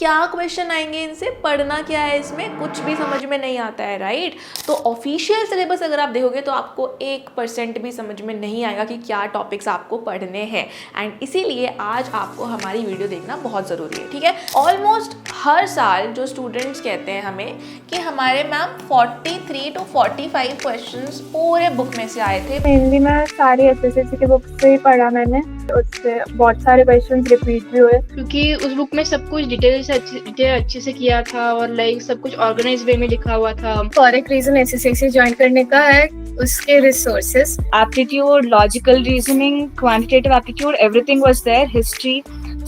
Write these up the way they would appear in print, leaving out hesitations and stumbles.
क्या क्वेश्चन आएंगे इनसे, पढ़ना क्या है, इसमें कुछ भी समझ में नहीं आता है, राइट। तो ऑफिशियल सिलेबस अगर आप देखोगे तो आपको 1% भी समझ में नहीं आएगा कि क्या टॉपिक्स आपको पढ़ने हैं। एंड इसीलिए आज आपको हमारी वीडियो देखना बहुत ज़रूरी है, ठीक है। ऑलमोस्ट हर साल जो स्टूडेंट्स कहते हैं हमें कि हमारे मैम 43 to 45 क्वेश्चंस पूरे बुक में से आए थे। मेनली मैं सारी एसएससी की बुक से ही पढ़ा मैंने, उससे बहुत सारे क्वेश्चंस रिपीट भी हुए क्योंकि उस बुक में सब कुछ डिटेल अच्छे से किया था और लाइक सब कुछ ऑर्गेनाइज वे में लिखा हुआ था। और एक रीजन एसएससी ज्वाइन करने का है उसके resources, aptitude, logical reasoning, quantitative aptitude, everything was there, history.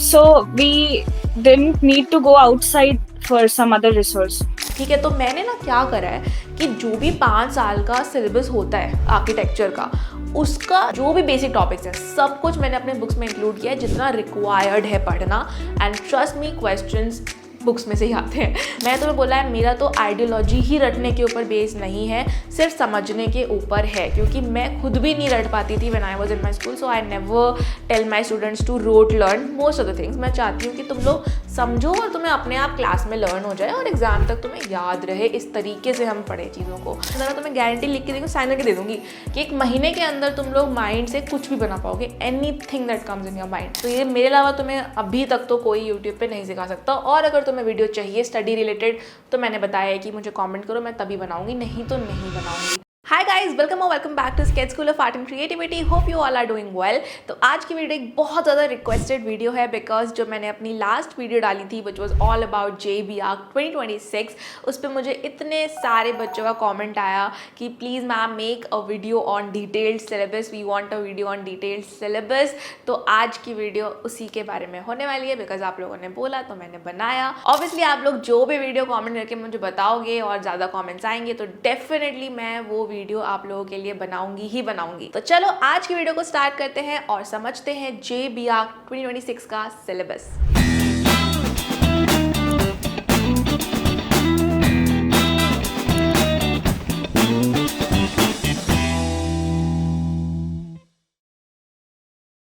So we didn't need to go outside for some other resource. ठीक है, तो मैंने ना क्या करा है कि जो भी 5 साल का सिलेबस होता है आर्किटेक्चर का, उसका जो भी बेसिक टॉपिक्स है सब कुछ मैंने अपने बुक्स में इंक्लूड किया है जितना रिक्वायर्ड है पढ़ना। And trust me, questions books में से ही आते हैं। मैं तुम्हें बोला है मेरा तो आइडियोलॉजी ही रटने के ऊपर बेस नहीं है, सिर्फ समझने के ऊपर है, क्योंकि मैं खुद भी नहीं रट पाती थी when I was in my school. So I never tell my students to rote learn most of the things. मैं चाहती हूँ कि तुम लोग समझो और तुम्हें अपने आप क्लास में लर्न हो जाए और एग्जाम तक तुम्हें याद रहे। इस तरीके से हम पढ़े चीज़ों को। मैं तुम्हें गारंटी लिख के दूँगी, साइन करके दे दूँगी कि 1 महीने के अंदर तुम लोग माइंड से कुछ भी बना पाओगे, anything that comes in your mind. तो ये मेरे अलावा तुम्हें अभी तक तो कोई यूट्यूब पे नहीं सिखा सकता। और अगर तुम्हें वीडियो चाहिए स्टडी रिलेटेड तो मैंने बताया है कि मुझे कमेंट करो, मैं तभी बनाऊंगी, नहीं तो नहीं बनाऊंगी। हाय गाइस, वेलकम और welcome back to Sketch School of Art and Creativity. Hope you all are doing well. तो आज की वीडियो एक बहुत ज़्यादा रिक्वेस्टेड वीडियो है, बिकॉज जो मैंने अपनी लास्ट वीडियो डाली थी which was all about JEE ARC 2026, उस पर मुझे इतने सारे बच्चों का कमेंट आया कि please ma'am make a video on detailed syllabus, we want a video on detailed syllabus. तो आज की वीडियो उसी के बारे में होने वाली है, बिकॉज आप लोगों ने बोला तो मैंने बनाया। ऑब्वियसली आप लोग जो भी वीडियो कॉमेंट करके मुझे बताओगे और ज़्यादा कॉमेंट्स आएंगे तो डेफिनेटली मैं वो वीडियो आप लोगों के लिए बनाऊंगी ही बनाऊंगी। तो चलो आज की वीडियो को स्टार्ट करते हैं और समझते हैं JEE ARC 2026 का सिलेबस।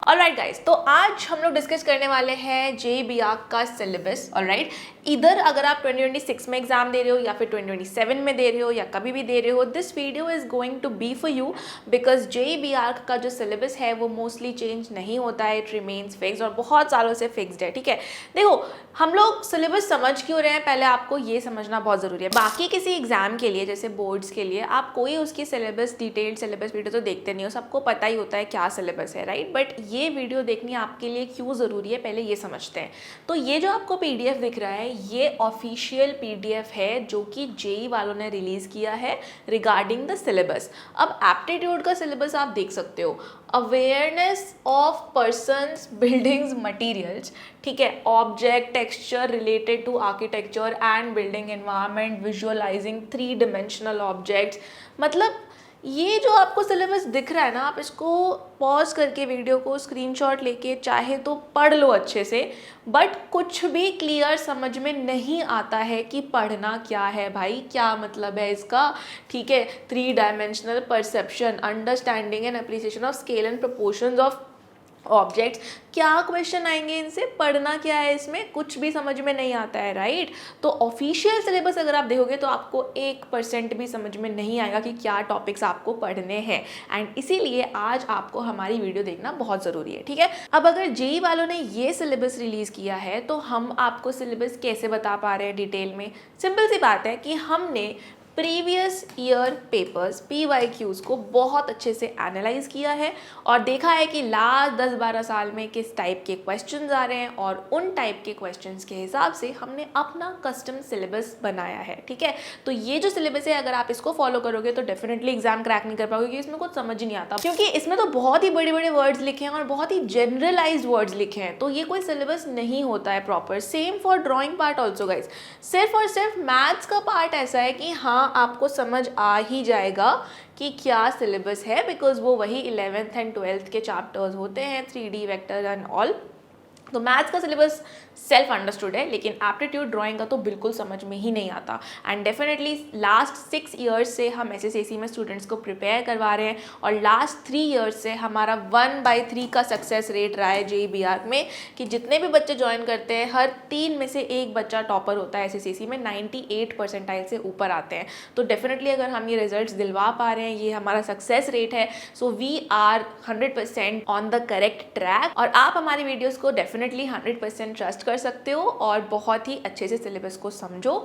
ऑलराइट गाइस, तो आज हम लोग डिस्कस करने वाले हैं JEE ARC का सिलेबस। ऑलराइट, इधर अगर आप 2026 में एग्जाम दे रहे हो या फिर 2027 में दे रहे हो या कभी भी दे रहे हो, this video is going to be for you, because JEE ARC का जो सिलेबस है वो मोस्टली चेंज नहीं होता है, इट रिमेन्स फिक्स्ड और बहुत सालों से फिक्स्ड है। ठीक है, देखो हम लोग सिलेबस समझ क्यों रहे हैं, पहले आपको ये समझना बहुत ज़रूरी है। बाकी किसी एग्जाम के लिए जैसे बोर्ड्स के लिए आप कोई उसकी सिलेबस डिटेल्ड सिलेबस वीडियो तो देखते नहीं हो, सबको पता ही होता है क्या सिलेबस है, राइट। बट ये वीडियो देखनी आपके लिए क्यों ज़रूरी है, पहले ये समझते हैं। तो ये जो आपको PDF दिख रहा है ये ऑफिशियल PDF है जो कि JEE वालों ने रिलीज़ किया है रिगार्डिंग द सिलेबस। अब एप्टीट्यूड का सिलेबस आप देख सकते हो, awareness of persons buildings materials, ठीक है, object texture related to architecture and building environment, visualizing 3 dimensional objects. मतलब ये जो आपको सिलेबस दिख रहा है ना, आप इसको पॉज करके वीडियो को स्क्रीनशॉट लेके चाहे तो पढ़ लो अच्छे से, बट कुछ भी क्लियर समझ में नहीं आता है कि पढ़ना क्या है भाई, क्या मतलब है इसका। ठीक है, 3 dimensional perception, understanding and appreciation of scale and proportions of objects, क्या क्वेश्चन आएंगे इनसे, पढ़ना क्या है, इसमें कुछ भी समझ में नहीं आता है, राइट। तो ऑफिशियल सिलेबस अगर आप देखोगे तो आपको 1% भी समझ में नहीं आएगा कि क्या टॉपिक्स आपको पढ़ने हैं। एंड इसीलिए आज आपको हमारी वीडियो देखना बहुत ज़रूरी है, ठीक है। अब अगर JEE वालों ने ये सिलेबस रिलीज़ किया है तो हम आपको सिलेबस कैसे बता पा रहे हैं डिटेल में। सिंपल सी बात है कि हमने प्रीवियस ईयर पेपर्स PYQs को बहुत अच्छे से एनालाइज किया है और देखा है कि लास्ट 10-12 साल में किस टाइप के क्वेश्चंस आ रहे हैं और उन टाइप के क्वेश्चंस के हिसाब से हमने अपना कस्टम सिलेबस बनाया है। ठीक है, तो ये जो सिलेबस है अगर आप इसको फॉलो करोगे तो डेफिनेटली एग्जाम क्रैक नहीं कर पाओगे, क्योंकि इसमें कुछ समझ ही नहीं आता, क्योंकि इसमें तो बहुत ही बड़े बड़े वर्ड्स लिखे हैं और बहुत ही जनरलाइज्ड वर्ड्स लिखे हैं, तो ये कोई सिलेबस नहीं होता है proper. Same for drawing part also guys, सिर्फ और सिर्फ मैथ्स का पार्ट ऐसा है कि हाँ आपको समझ आ ही जाएगा कि क्या सिलेबस है, बिकॉज वो वही 11th एंड 12th के चैप्टर्स होते हैं, 3D वेक्टर एंड ऑल। तो मैथ्स का सिलेबस सेल्फ अंडरस्टूड है, लेकिन एप्टीट्यूड ड्राइंग का तो बिल्कुल समझ में ही नहीं आता। एंड डेफिनेटली लास्ट 6 ईयर्स से हम SSAC में स्टूडेंट्स को प्रिपेयर करवा रहे हैं, और लास्ट 3 ईयर्स से हमारा 1/3 का सक्सेस रेट रहा है JEE में, कि जितने भी बच्चे ज्वाइन करते हैं हर 3 में से 1 बच्चा टॉपर होता है SSAC में, 98 परसेंटाइल से ऊपर आते हैं। तो डेफिनेटली अगर हम ये रिजल्ट्स दिलवा पा रहे हैं, ये हमारा सक्सेस रेट है, so we are 100% on the correct track. और आप हमारी वीडियोज़ को डेफिनेटली 100% ट्रस्ट कर सकते हो और बहुत ही अच्छे से सिलेबस को समझो।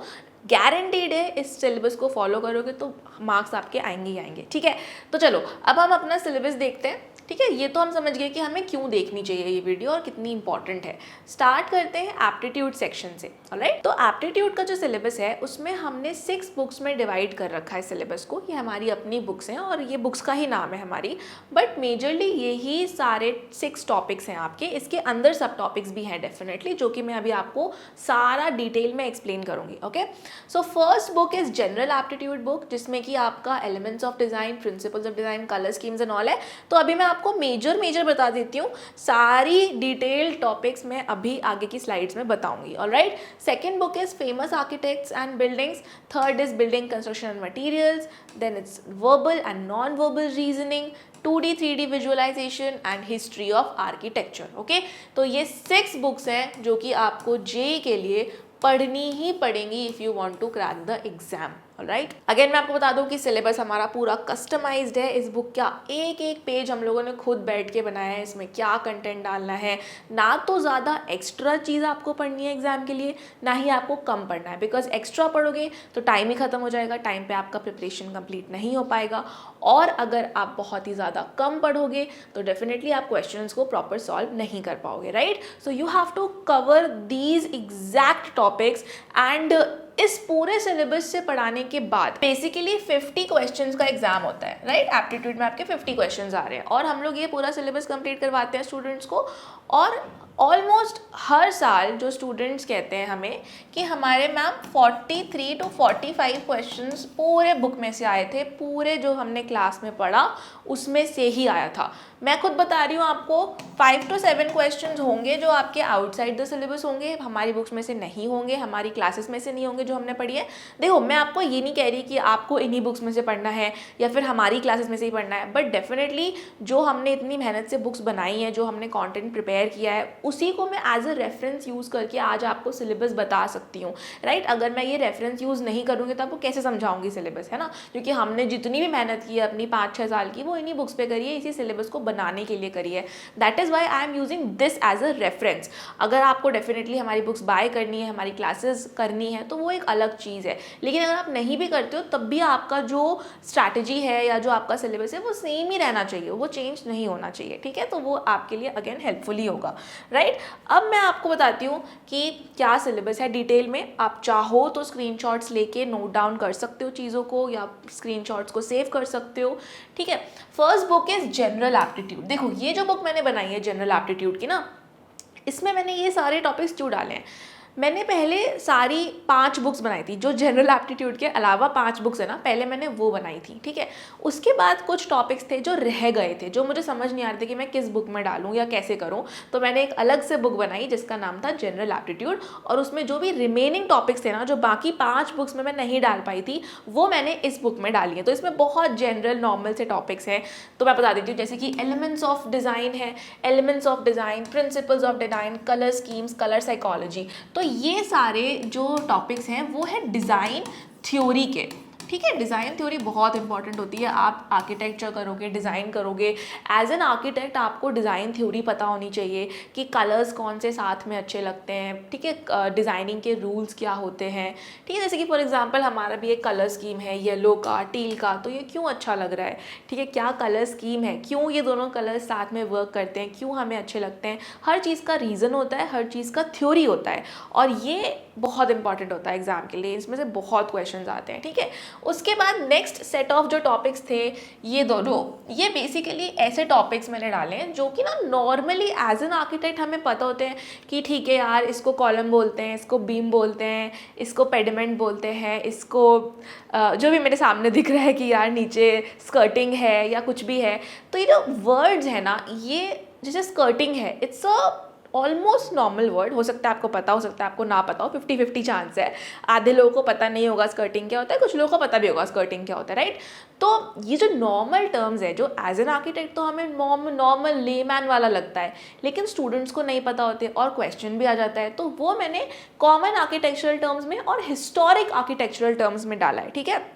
गारंटीड है इस सिलेबस को फॉलो करोगे तो मार्क्स आपके आएंगे ही आएंगे। ठीक है, तो चलो अब हम अपना सिलेबस देखते हैं। ठीक है, ये तो हम समझ गए कि हमें क्यों देखनी चाहिए ये वीडियो और कितनी इंपॉर्टेंट है। स्टार्ट करते हैं एप्टीट्यूड सेक्शन से। ऑलराइट, तो एप्टीट्यूड का जो सिलेबस है उसमें हमने 6 बुक्स में डिवाइड कर रखा है सिलेबस को। ये हमारी अपनी बुक्स हैं और ये बुक्स का ही नाम है हमारी, बट मेजरली यही सारे 6 टॉपिक्स हैं आपके। इसके अंदर सब टॉपिक्स भी हैं डेफिनेटली, जो कि मैं अभी आपको सारा डिटेल में एक्सप्लेन करूँगी। Okay, so first book is general aptitude book, जिसमें कि आपका elements of design, principles of design, colour schemes and all है। तो अभी मैं आपको मेजर बता देती हूँ, सारी डिटेल टॉपिक्स मैं अभी आगे की स्लाइड्स में बताऊंगी। Alright, second book is famous architects and buildings, third is building construction and materials, then it's verbal and non verbal reasoning, 2D 3D visualization and history of architecture. Okay, तो ये 6 books हैं जो कि आपको JEE के लिए पढ़नी ही पड़ेंगी if you want to crack the exam. Alright, again मैं आपको बता दूं कि सिलेबस हमारा पूरा कस्टमाइज्ड है। इस बुक का एक एक पेज हम लोगों ने खुद बैठ के बनाया है, इसमें क्या कंटेंट डालना है। ना तो ज़्यादा एक्स्ट्रा चीज़ आपको पढ़नी है एग्जाम के लिए, ना ही आपको कम पढ़ना है, बिकॉज एक्स्ट्रा पढ़ोगे तो टाइम ही खत्म हो जाएगा, टाइम पे आपका प्रिपरेशन कंप्लीट नहीं हो पाएगा। और अगर आप बहुत ही ज़्यादा कम पढ़ोगे तो डेफिनेटली आप क्वेश्चंस को प्रॉपर सॉल्व नहीं कर पाओगे। Right, so you have to cover these exact topics. And इस पूरे सिलेबस से पढ़ाने के बाद बेसिकली 50 क्वेश्चंस का एग्जाम होता है। राइट, एप्टीट्यूड में आपके 50 क्वेश्चंस आ रहे हैं और हम लोग ये पूरा सिलेबस कंप्लीट करवाते हैं स्टूडेंट्स को। और ऑलमोस्ट हर साल जो स्टूडेंट्स कहते हैं हमें कि हमारे मैम 43 to 45 क्वेश्चंस पूरे बुक में से आए थे, पूरे जो हमने क्लास में पढ़ा उसमें से ही आया था। मैं खुद बता रही हूँ आपको, 5 to 7 क्वेश्चंस होंगे जो आपके आउटसाइड द सिलेबस होंगे, हमारी बुक्स में से नहीं होंगे, हमारी क्लासेस में से नहीं होंगे जो हमने पढ़ी है। देखो, मैं आपको ये नहीं कह रही कि आपको इन्हीं बुक्स में से पढ़ना है या फिर हमारी क्लासेस में से ही पढ़ना है, बट डेफिनेटली जो हमने इतनी मेहनत से बुक्स बनाई हैं, जो हमने कॉन्टेंट प्रिपेयर किया है, उसी को मैं एज अ रेफरेंस यूज़ करके आज आपको सिलेबस बता सकती हूँ। राइट, अगर मैं ये रेफरेंस यूज़ नहीं करूँगी तो आपको कैसे समझाऊंगी सिलेबस, है ना? क्योंकि हमने जितनी भी मेहनत की है अपनी 5-6 साल की, वो इन्हीं बुक्स पे करी है, इसी सिलेबस को बनाने के लिए करी है। That is why I am using this as a reference. अगर आपको डेफिनेटली हमारी बुक्स बाय करनी है, हमारी क्लासेस करनी है, तो वो एक अलग चीज़ है। लेकिन अगर आप नहीं भी करते हो तब भी आपका जो स्ट्रैटेजी है या जो आपका सिलेबस है वो सेम ही रहना चाहिए, वो चेंज नहीं होना चाहिए। ठीक है, तो वो आपके लिए अगेन हेल्पफुल ही होगा। राइट, अब मैं आपको बताती हूँ कि क्या सिलेबस है डिटेल में। आप चाहो तो स्क्रीनशॉट्स लेके नोट डाउन कर सकते हो चीज़ों को, या स्क्रीनशॉट्स को सेव कर सकते हो। ठीक है, first book is general aptitude. देखो, ये जो बुक मैंने बनाई है जनरल एप्टीट्यूड की ना, इसमें मैंने ये सारे टॉपिक्स क्यों डाले हैं। मैंने पहले सारी 5 बुक्स बनाई थी, जो जनरल एप्टीट्यूड के अलावा 5 बुक्स है ना, पहले मैंने वो बनाई थी। ठीक है, उसके बाद कुछ टॉपिक्स थे जो रह गए थे, जो मुझे समझ नहीं आ रहे थे कि मैं किस बुक में डालूं या कैसे करूं, तो मैंने एक अलग से बुक बनाई जिसका नाम था जनरल एप्टीट्यूड। और उसमें जो भी रिमेनिंग टॉपिक्स थे ना, जो बाकी 5 बुक्स में मैं नहीं डाल पाई थी, वो मैंने इस बुक में डाली है। तो इसमें बहुत जनरल नॉर्मल से टॉपिक्स हैं, तो मैं बता देती हूँ। जैसे कि एलिमेंट्स ऑफ डिज़ाइन है, elements of design, principles of design, colour schemes, colour psychology. तो ये सारे जो टॉपिक्स हैं वो है डिज़ाइन थ्योरी के। ठीक है, डिज़ाइन थ्योरी बहुत इंपॉर्टेंट होती है। आप आर्किटेक्चर करोगे, डिज़ाइन करोगे, एज एन आर्किटेक्ट आपको डिज़ाइन थ्योरी पता होनी चाहिए कि कलर्स कौन से साथ में अच्छे लगते हैं। ठीक है, डिज़ाइनिंग के रूल्स क्या होते हैं। ठीक है, जैसे कि फॉर एग्जांपल हमारा भी एक कलर स्कीम है, येलो का, टील का, तो ये क्यों अच्छा लग रहा है। ठीक है, क्या कलर स्कीम है, क्यों ये दोनों कलर्स साथ में वर्क करते हैं, क्यों हमें अच्छे लगते हैं। हर चीज़ का रीज़न होता है, हर चीज़ का थ्योरी होता है, और ये बहुत इंपॉर्टेंट होता है एग्जाम के लिए। इसमें से बहुत क्वेश्चन आते हैं। ठीक है, उसके बाद नेक्स्ट सेट ऑफ जो टॉपिक्स थे, ये दोनों, ये बेसिकली ऐसे टॉपिक्स मैंने डाले हैं जो कि ना नॉर्मली एज एन आर्किटेक्ट हमें पता होते हैं कि ठीक है यार, इसको कॉलम बोलते हैं, इसको बीम बोलते हैं, इसको पेडिमेंट बोलते हैं, इसको जो भी मेरे सामने दिख रहा है कि यार नीचे स्कर्टिंग है या कुछ भी है। तो ये जो वर्ड्स है ना, ये जैसे स्कर्टिंग है, it's a almost normal word, हो सकता है आपको पता, हो सकता है आपको ना पता हो, 50-50 चांस है। आधे लोगों को पता नहीं होगा स्कर्टिंग क्या होता है, कुछ लोगों को पता भी होगा स्कर्टिंग क्या होता है, राइट। तो ये जो नॉर्मल टर्म्स है, जो एज एन आर्किटेक्ट तो हमें नॉर्मल लेमैन वाला लगता है, लेकिन स्टूडेंट्स को नहीं पता होते और क्वेश्चन भी आ जाता है, तो वो मैंने कॉमन आर्किटेक्चरल टर्म्स में और हिस्टोरिक आर्किटेक्चरल टर्म्स में डाला है, ठीक है।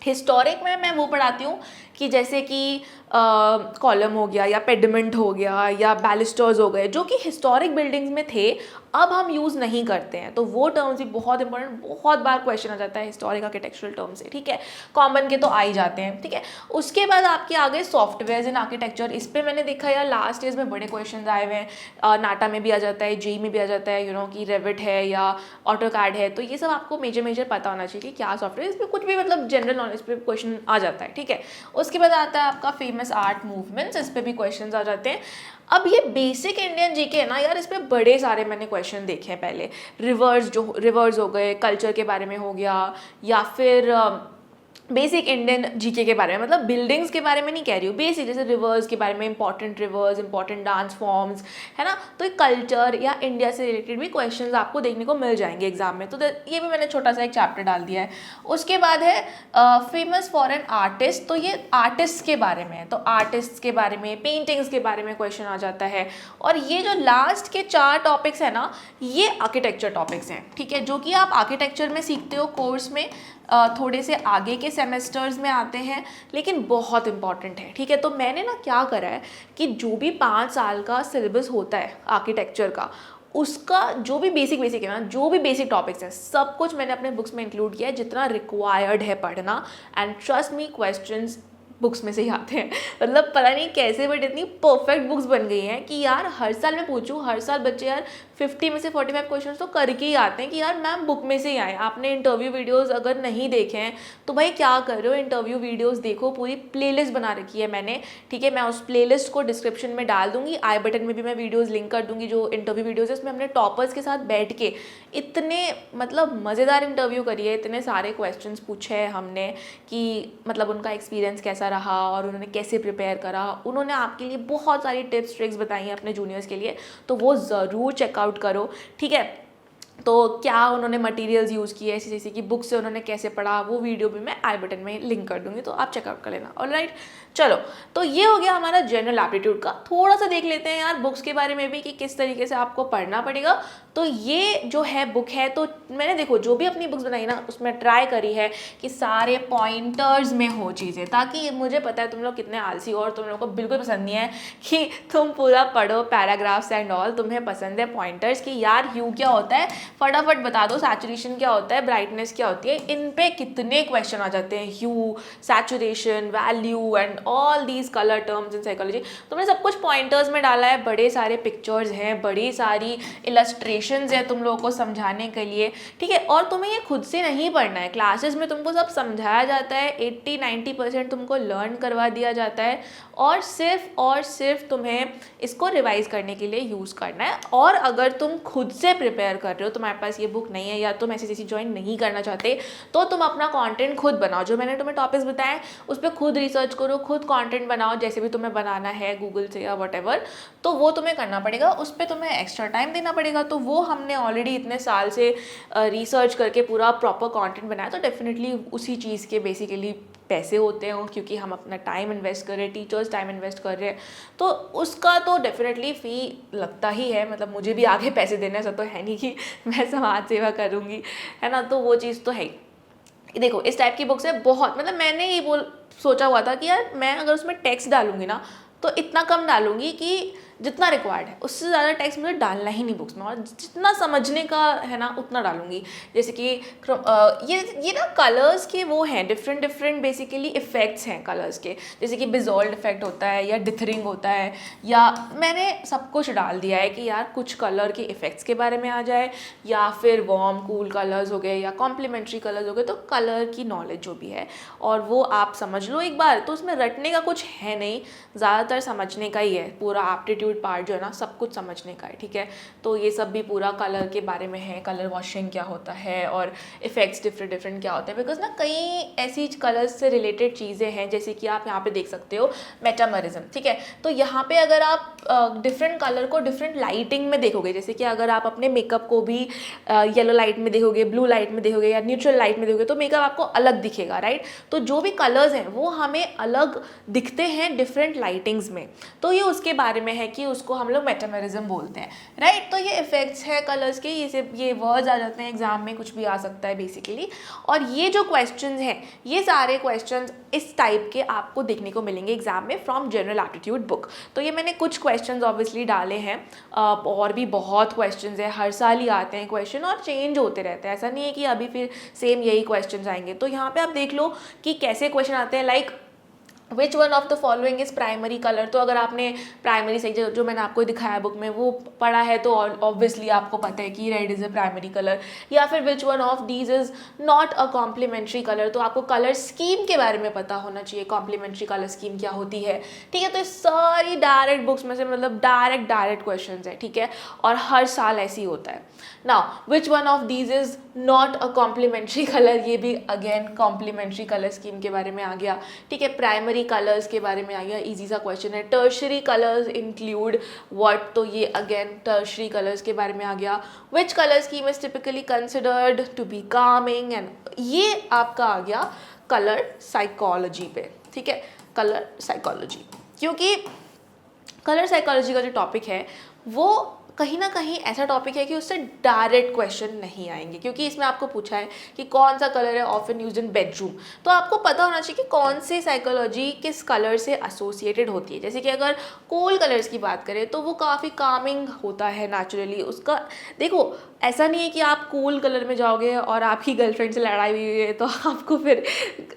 हिस्टोरिक में मैं वो पढ़ाती हूँ कि जैसे कि कॉलम हो गया या पेडिमेंट हो गया या बैलिस्टर्स हो गए, जो कि हिस्टोरिक बिल्डिंग्स में थे, अब हम यूज़ नहीं करते हैं, तो वो टर्म्स भी बहुत इंपॉर्टेंट, बहुत बार क्वेश्चन आ जाता है हिस्टोरिक आर्किटेक्चरल टर्म से, ठीक है। कॉमन के तो आ ही जाते हैं, ठीक है। उसके बाद आपके आ गए सॉफ्टवेयर इन आर्किटेक्चर। इस पर मैंने देखा यार लास्ट ईयर्स में बड़े क्वेश्चन आए हुए हैं, नाटा में भी आ जाता है, जेई में भी आ जाता है, कि रेविट है या ऑटोकैड है, तो ये सब आपको मेजर पता होना चाहिए कि क्या सॉफ्टवेयर, इसमें कुछ भी मतलब जनरल नॉलेज पे क्वेश्चन आ जाता है, ठीक है। उसके बाद आता है आपका फेमस आर्ट मूवमेंट्स, इस पर भी क्वेश्चन आ जाते हैं। अब ये बेसिक इंडियन जीके है ना यार, इस पे बड़े सारे मैंने क्वेश्चन देखे हैं पहले। रिवर्स हो गए, कल्चर के बारे में हो गया, या फिर बेसिक इंडियन जीके के बारे में, मतलब बिल्डिंग्स के बारे में नहीं कह रही हूँ, बेसिक जैसे रिवर्स के बारे में, important rivers, important dance forms, है ना। तो ये कल्चर या इंडिया से रिलेटेड भी क्वेश्चंस आपको देखने को मिल जाएंगे एग्जाम में, तो ये भी मैंने छोटा सा एक चैप्टर डाल दिया है। उसके बाद है फेमस फॉरेन आर्टिस्ट, तो ये आर्टिस्ट के बारे में है, तो आर्टिस्ट के बारे में, पेंटिंग्स के बारे में क्वेश्चन आ जाता है। और ये जो लास्ट के 4 टॉपिक्स है ना, ये आर्किटेक्चर टॉपिक्स हैं, ठीक है, जो कि आप आर्किटेक्चर में सीखते हो कोर्स में, थोड़े से आगे के सेमेस्टर्स में आते हैं, लेकिन बहुत इंपॉर्टेंट है, ठीक है। तो मैंने ना क्या करा है कि जो भी 5 साल का सिलेबस होता है आर्किटेक्चर का, उसका जो भी बेसिक है ना, जो भी बेसिक टॉपिक्स हैं, सब कुछ मैंने अपने बुक्स में इंक्लूड किया है, जितना रिक्वायर्ड है पढ़ना। And trust me, questions books में से ही आते हैं, मतलब पता नहीं कैसे, बट इतनी परफेक्ट बुक्स बन गई हैं कि यार हर साल मैं पूछूं, हर साल बच्चे यार 50 में से 45 क्वेश्चन तो करके ही आते हैं कि यार मैम बुक में से ही आए। आपने इंटरव्यू वीडियोस अगर नहीं देखे हैं तो भाई क्या कर रहे हो, इंटरव्यू वीडियोस देखो, पूरी प्लेलिस्ट बना रखी है मैंने, ठीक है। मैं उस प्लेलिस्ट को डिस्क्रिप्शन में डाल दूंगी, आई बटन में भी मैं वीडियोज़ लिंक कर दूंगी, जो इंटरव्यू वीडियोज़ है उसमें हमने टॉपर्स के साथ बैठ के इतने मतलब मज़ेदार इंटरव्यू करी है, इतने सारे क्वेश्चन पूछे हैं हमने कि मतलब उनका एक्सपीरियंस कैसा रहा और उन्होंने कैसे प्रिपेयर करा। उन्होंने आपके लिए बहुत सारी टिप्स ट्रिक्स बताई हैं अपने जूनियर्स के लिए, तो वो ज़रूर चेकआउट करो, ठीक है। तो क्या उन्होंने मटेरियल्स यूज़ किए, ऐसी की बुक से उन्होंने कैसे पढ़ा, वो वीडियो भी मैं आई बटन में लिंक कर दूंगी, तो आप चेकआउट कर लेना। ऑलराइट, चलो, तो ये हो गया हमारा जनरल एप्टीट्यूड का। थोड़ा सा देख लेते हैं यार बुक्स के बारे में भी कि किस तरीके से आपको पढ़ना पड़ेगा। तो ये जो है बुक है, तो मैंने देखो जो भी अपनी बुक्स बनाई ना, उसमें ट्राई करी है कि सारे पॉइंटर्स में हो चीज़ें, ताकि मुझे पता है तुम लोग कितने आलसी हो और तुम लोगों को बिल्कुल पसंद नहीं है कि तुम पूरा पढ़ो पैराग्राफ्स एंड ऑल, तुम्हें पसंद है पॉइंटर्स कि यार ह्यू क्या होता है, फटाफट बता दो, सैचुरेशन क्या होता है, ब्राइटनेस क्या होती है, इन पे कितने क्वेश्चन आ जाते हैं, hue, saturation, value and all these colour terms in psychology. तो मैंने सब कुछ पॉइंटर्स में डाला है, बड़े सारे पिक्चर्स हैं, बड़ी सारी इलस्ट्रेशंस हैं तुम लोगों को समझाने के लिए, ठीक है। और तुम्हें ये खुद से नहीं पढ़ना है, क्लासेस में तुमको सब समझाया जाता है, 80-90% तुमको लर्न करवा दिया जाता है, और सिर्फ तुम्हें इसको रिवाइज करने के लिए यूज़ करना है। और अगर तुम खुद से प्रिपेयर कर रहे हो, तुम्हारे पास ये बुक नहीं है या तुम ऐसी ज्वाइन नहीं करना चाहते, तो तुम अपना कंटेंट खुद बनाओ। जो मैंने तुम्हें टॉपिक्स बताए उस पर खुद रिसर्च करो, खुद कंटेंट बनाओ, जैसे भी तुम्हें बनाना है गूगल से या व्हाटएवर, तो वो तुम्हें करना पड़ेगा, उस पर तुम्हें एक्स्ट्रा टाइम देना पड़ेगा। तो वो हमने ऑलरेडी इतने साल से रिसर्च करके पूरा प्रॉपर कंटेंट बनाया, तो डेफिनेटली उसी चीज़ के बेसिकली पैसे होते हैं, क्योंकि हम अपना टाइम इन्वेस्ट कर रहे हैं, टीचर्स टाइम इन्वेस्ट कर रहे हैं, तो उसका तो डेफिनेटली फ़ी लगता ही है। मतलब मुझे भी आगे पैसे देने से तो है नहीं कि मैं समाज सेवा करूँगी, है ना, तो वो चीज़ तो है ही। देखो इस टाइप की बुक्स है बहुत, मतलब मैंने ये सोचा हुआ था कि यार मैं अगर उसमें टेक्स्ट डालूंगी ना, तो इतना कम डालूंगी कि जितना रिक्वायर्ड है, उससे ज़्यादा टेक्स्ट मुझे डालना ही नहीं बुक्स में, और जितना समझने का है ना उतना डालूंगी। जैसे कि ये ना कलर्स के वो हैं डिफरेंट बेसिकली इफ़ेक्ट्स हैं कलर्स के, जैसे कि बिजोल्ड इफेक्ट होता है या डिथरिंग होता है, या मैंने सब कुछ डाल दिया है कि यार कुछ कलर के इफ़ेक्ट्स के बारे में आ जाए, या फिर वार्म कूल कलर्स हो गए या कॉम्प्लीमेंट्री कलर्स हो गए, तो कलर की नॉलेज जो भी है और वो आप समझ लो एक बार, तो उसमें रटने का कुछ है नहीं, ज़्यादातर समझने का ही है। पूरा एप्टीट्यूड एप्टीट्यूड पार्ट जो है ना सब कुछ समझने का है, ठीक है। तो ये सब भी पूरा कलर के बारे में है, कलर वॉशिंग क्या होता है और इफ़ेक्ट्स डिफरेंट क्या होते हैं, बिकॉज ना कई ऐसी कलर्स से रिलेटेड चीज़ें हैं, जैसे कि आप यहाँ पे देख सकते हो मेटामरिज्म, ठीक है। तो यहाँ पे अगर आप डिफरेंट कलर को डिफरेंट लाइटिंग में देखोगे, जैसे कि अगर आप अपने मेकअप को भी येलो लाइट में देखोगे, ब्लू लाइट में देखोगे या न्यूट्रल लाइट में देखोगे, तो मेकअप आपको अलग दिखेगा, राइट। तो जो भी कलर्स हैं वो हमें अलग दिखते हैं डिफरेंट लाइटिंग्स में, तो ये उसके बारे में है कि उसको हम लोग मेटामरिज्म बोलते हैं, राइट। तो ये इफेक्ट्स है कलर्स के, ये वर्ड्स आ जाते हैं एग्जाम में, कुछ भी आ सकता है बेसिकली। और ये जो क्वेश्चंस हैं, ये सारे क्वेश्चंस इस टाइप के आपको देखने को मिलेंगे एग्जाम में फ्रॉम जनरल एप्टीट्यूड बुक। तो ये मैंने कुछ क्वेश्चंस ऑब्वियसली डाले हैं, और भी बहुत क्वेश्चंस हैं, हर साल ही आते हैं क्वेश्चन और चेंज होते रहते हैं, ऐसा नहीं है कि अभी फिर सेम यही क्वेश्चंस आएंगे। तो यहाँ पे आप देख लो कि कैसे क्वेश्चन आते हैं, like which one of the following is primary colour. तो अगर आपने प्राइमरी से जो मैंने आपको दिखाया बुक में वो पढ़ा है तो ऑब्वियसली आपको पता है कि red is a primary colour. या फिर which one of these is not a complementary colour, तो आपको कलर स्कीम के बारे में पता होना चाहिए, कॉम्प्लीमेंट्री कलर स्कीम क्या होती है, ठीक है। तो इस सारी डायरेक्ट बुक्स में से मतलब डायरेक्ट क्वेश्चन है, ठीक है, और हर साल ऐसे ही होता है। Now which one of these is not a complementary colour, ये भी अगेन कॉम्प्लीमेंट्री कलर स्कीम के बारे में आ गया, ठीक है। प्राइमरी कलर्स के बारे में आ गया, इजी सा क्वेश्चन है। टर्शरी कलर्स इंक्लूड व्हाट, तो ये अगेन टर्शरी कलर्स के बारे में आ गया। Which colour scheme is typically considered to be calming, and ये आपका आ गया कलर साइकोलॉजी पे, ठीक है, कलर साइकोलॉजी। क्योंकि कलर साइकोलॉजी का जो टॉपिक है वो कहीं ना कहीं ऐसा टॉपिक है कि उससे डायरेक्ट क्वेश्चन नहीं आएंगे, क्योंकि इसमें आपको पूछा है कि कौन सा कलर है ऑफन यूज्ड इन बेडरूम, तो आपको पता होना चाहिए कि कौन सी साइकोलॉजी किस कलर से एसोसिएटेड होती है। जैसे कि अगर कूल कलर्स की बात करें तो वो काफ़ी कामिंग होता है नेचुरली, उसका देखो ऐसा नहीं है कि आप कूल कलर में जाओगे और आपकी गर्लफ्रेंड से लड़ाई हुई है तो आपको फिर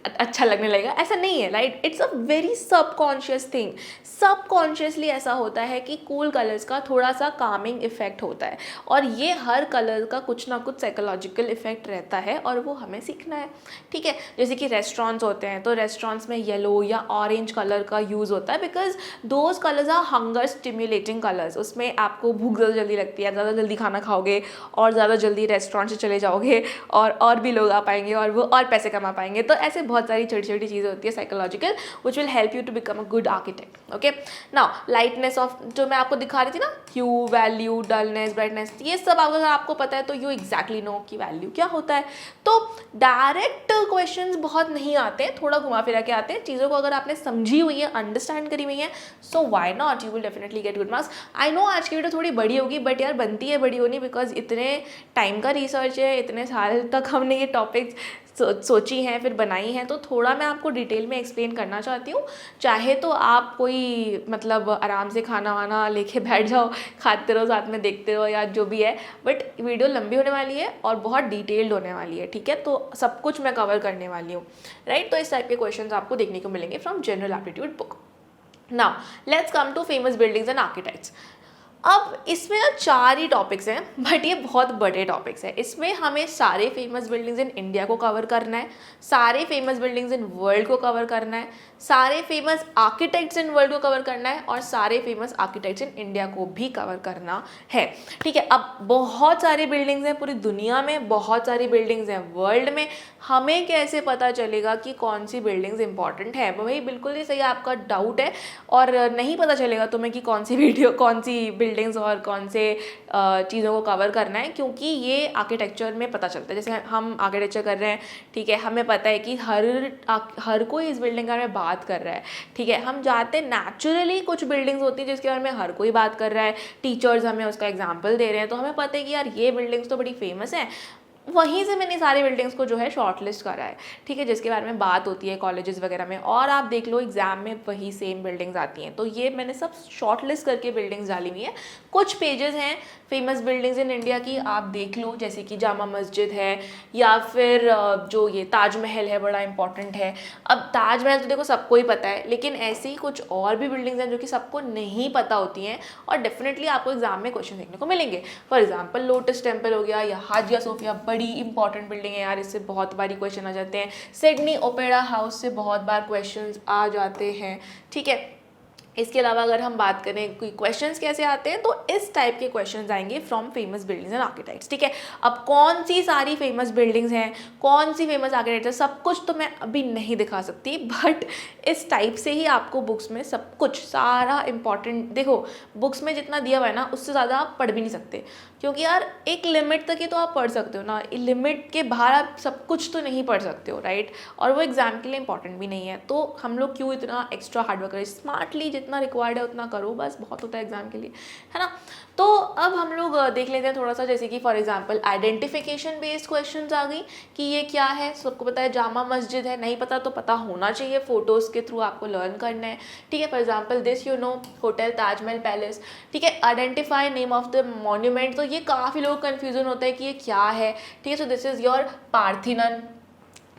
अच्छा लगने लगेगा, ऐसा नहीं है, right. It's a very subconscious thing, subconsciously ऐसा होता है कि कूल कलर्स का थोड़ा सा कामिंग इफेक्ट होता है, और ये हर कलर का कुछ ना कुछ साइकोलॉजिकल इफेक्ट रहता है और वो हमें सीखना है, ठीक है। जैसे कि रेस्टोरेंट्स होते हैं तो रेस्टोरेंट्स में येलो या ऑरेंज कलर का यूज़ होता है, because those colours are hunger stimulating colours, उसमें आपको भूख ज़्यादा जल्दी लगती है, ज़्यादा जल्दी खाना खाओगे और ज़्यादा जल्दी रेस्टोरेंट से चले जाओगे और भी लोग आ पाएंगे और वो और पैसे कमा पाएंगे। तो ऐसे बहुत सारी छोटी छोटी चीज़ें होती है psychological which will help you to become a good architect, okay. Now lightness of, जो मैं आपको दिखा रही थी ना, ह्यू, वैल्यू, डलनेस, ब्राइटनेस, ये सब अगर आपको पता है तो यू एग्जैक्टली नो कि वैल्यू क्या होता है। तो डायरेक्ट क्वेश्चंस बहुत नहीं आते हैं, थोड़ा घुमा फिरा के आते हैं। चीज़ों को अगर आपने समझी हुई है, अंडरस्टैंड करी हुई है, so why not, you will definitely get good marks. I know आज की वीडियो थोड़ी बड़ी होगी, बट यार बनती है बड़ी होनी, बिकॉज इतने टाइम का रिसर्च है, इतने साल तक हमने ये टॉपिक्स सोची हैं फिर बनाई हैं, तो थोड़ा मैं आपको डिटेल में एक्सप्लेन करना चाहती हूँ। चाहे तो आप कोई मतलब आराम से खाना वाना लेके बैठ जाओ, खाते रहो, साथ में देखते रहो या जो भी है, बट वीडियो लंबी होने वाली है और बहुत डिटेल्ड होने वाली है, ठीक है। तो सब कुछ मैं कवर करने वाली हूँ, राइट। तो इस टाइप के क्वेश्चन आपको देखने को मिलेंगे from general aptitude book. Now let's come to famous buildings and architects. अब इसमें ना 4 ही टॉपिक्स हैं, बट ये बहुत बड़े टॉपिक्स हैं। इसमें हमें सारे फेमस बिल्डिंग्स इन इंडिया को कवर करना है, सारे फेमस बिल्डिंग्स इन वर्ल्ड को कवर करना है, सारे फेमस आर्किटेक्ट्स इन वर्ल्ड को कवर करना है, और सारे फेमस आर्किटेक्ट्स इन इंडिया को भी कवर करना है, ठीक है। अब बहुत सारी बिल्डिंग्स हैं पूरी दुनिया में, बहुत सारी बिल्डिंग्स हैं वर्ल्ड में, हमें कैसे पता चलेगा कि कौन सी बिल्डिंग्स इंपॉर्टेंट है? वही बिल्कुल ही सही आपका डाउट है, और नहीं पता चलेगा तुम्हें कि कौन सी बिल्डिंग्स और कौन से चीज़ों को कवर करना है, क्योंकि ये आर्किटेक्चर में पता चलता है। जैसे हम आर्किटेक्चर कर रहे हैं, ठीक है, हमें पता है कि हर कोई इस बिल्डिंग के बारे में बात कर रहा है, ठीक है। हम जाते हैं नेचुरली, कुछ बिल्डिंग्स होती है जिसके बारे में हर कोई बात कर रहा है, टीचर्स हमें उसका एग्जाम्पल दे रहे हैं, तो हमें पता है कि यार ये बिल्डिंग्स तो बड़ी फेमस हैं। वहीं से मैंने सारी बिल्डिंग्स को जो है शॉर्टलिस्ट करा है, ठीक है, जिसके बारे में बात होती है कॉलेजेस वगैरह में, और आप देख लो एग्जाम में वही सेम बिल्डिंग्स आती हैं। तो ये मैंने सब शॉर्टलिस्ट करके बिल्डिंग्स डाली हुई है। कुछ पेजेस हैं फेमस बिल्डिंग्स इन इंडिया की, आप देख लो, जैसे कि जामा मस्जिद है, या फिर जो ये ताजमहल है, बड़ा इंपॉर्टेंट है। अब ताजमहल तो देखो सबको ही पता है, लेकिन ऐसे ही कुछ और भी बिल्डिंग्स हैं जो कि सबको नहीं पता होती हैं, और डेफिनेटली आपको एग्जाम में क्वेश्चन देखने को मिलेंगे। फॉर एग्जाम्पल लोटस टेम्पल हो गया, या हाजिया सोफिया, बड़ी इंपॉर्टेंट बिल्डिंग है यार, इससे बहुत बारी क्वेश्चन आ जाते हैं। सिडनी ओपेरा हाउस से बहुत बार क्वेश्चन आ जाते हैं, ठीक है। इसके अलावा अगर हम बात करें कोई क्वेश्चंस कैसे आते हैं, तो इस टाइप के क्वेश्चंस आएंगे from famous buildings and architects, ठीक है। अब कौन सी सारी फेमस बिल्डिंग्स हैं, कौन सी फेमस आर्किटेक्ट्स हैं, सब कुछ तो मैं अभी नहीं दिखा सकती, बट इस टाइप से ही आपको बुक्स में सब कुछ सारा इंपॉर्टेंट, देखो बुक्स में जितना दिया हुआ है ना उससे ज़्यादा आप पढ़ भी नहीं सकते, क्योंकि यार एक लिमिट तक ही तो आप पढ़ सकते हो ना, लिमिट के बाहर आप सब कुछ तो नहीं पढ़ सकते हो, राइट। और वो एग्जाम के लिए इंपॉर्टेंट भी नहीं है, तो हम लोग क्यों इतना एक्स्ट्रा हार्डवर्क करें, स्मार्टली जितना रिक्वायर्ड है उतना करो, बस बहुत होता है एग्जाम के लिए, है ना। तो अब हम लोग देख लेते हैं थोड़ा सा, जैसे कि for example identification based questions आ गई कि ये क्या है, सबको पता है जामा मस्जिद है, नहीं पता तो पता होना चाहिए, फोटोज़ के थ्रू आपको लर्न करना है, ठीक है। For example this you know hotel Taj Mahal palace, ठीक है। Identify name of the monument, तो ये काफ़ी लोग कन्फ्यूजन होता है कि ये क्या है, ठीक है। So this is your Parthenon,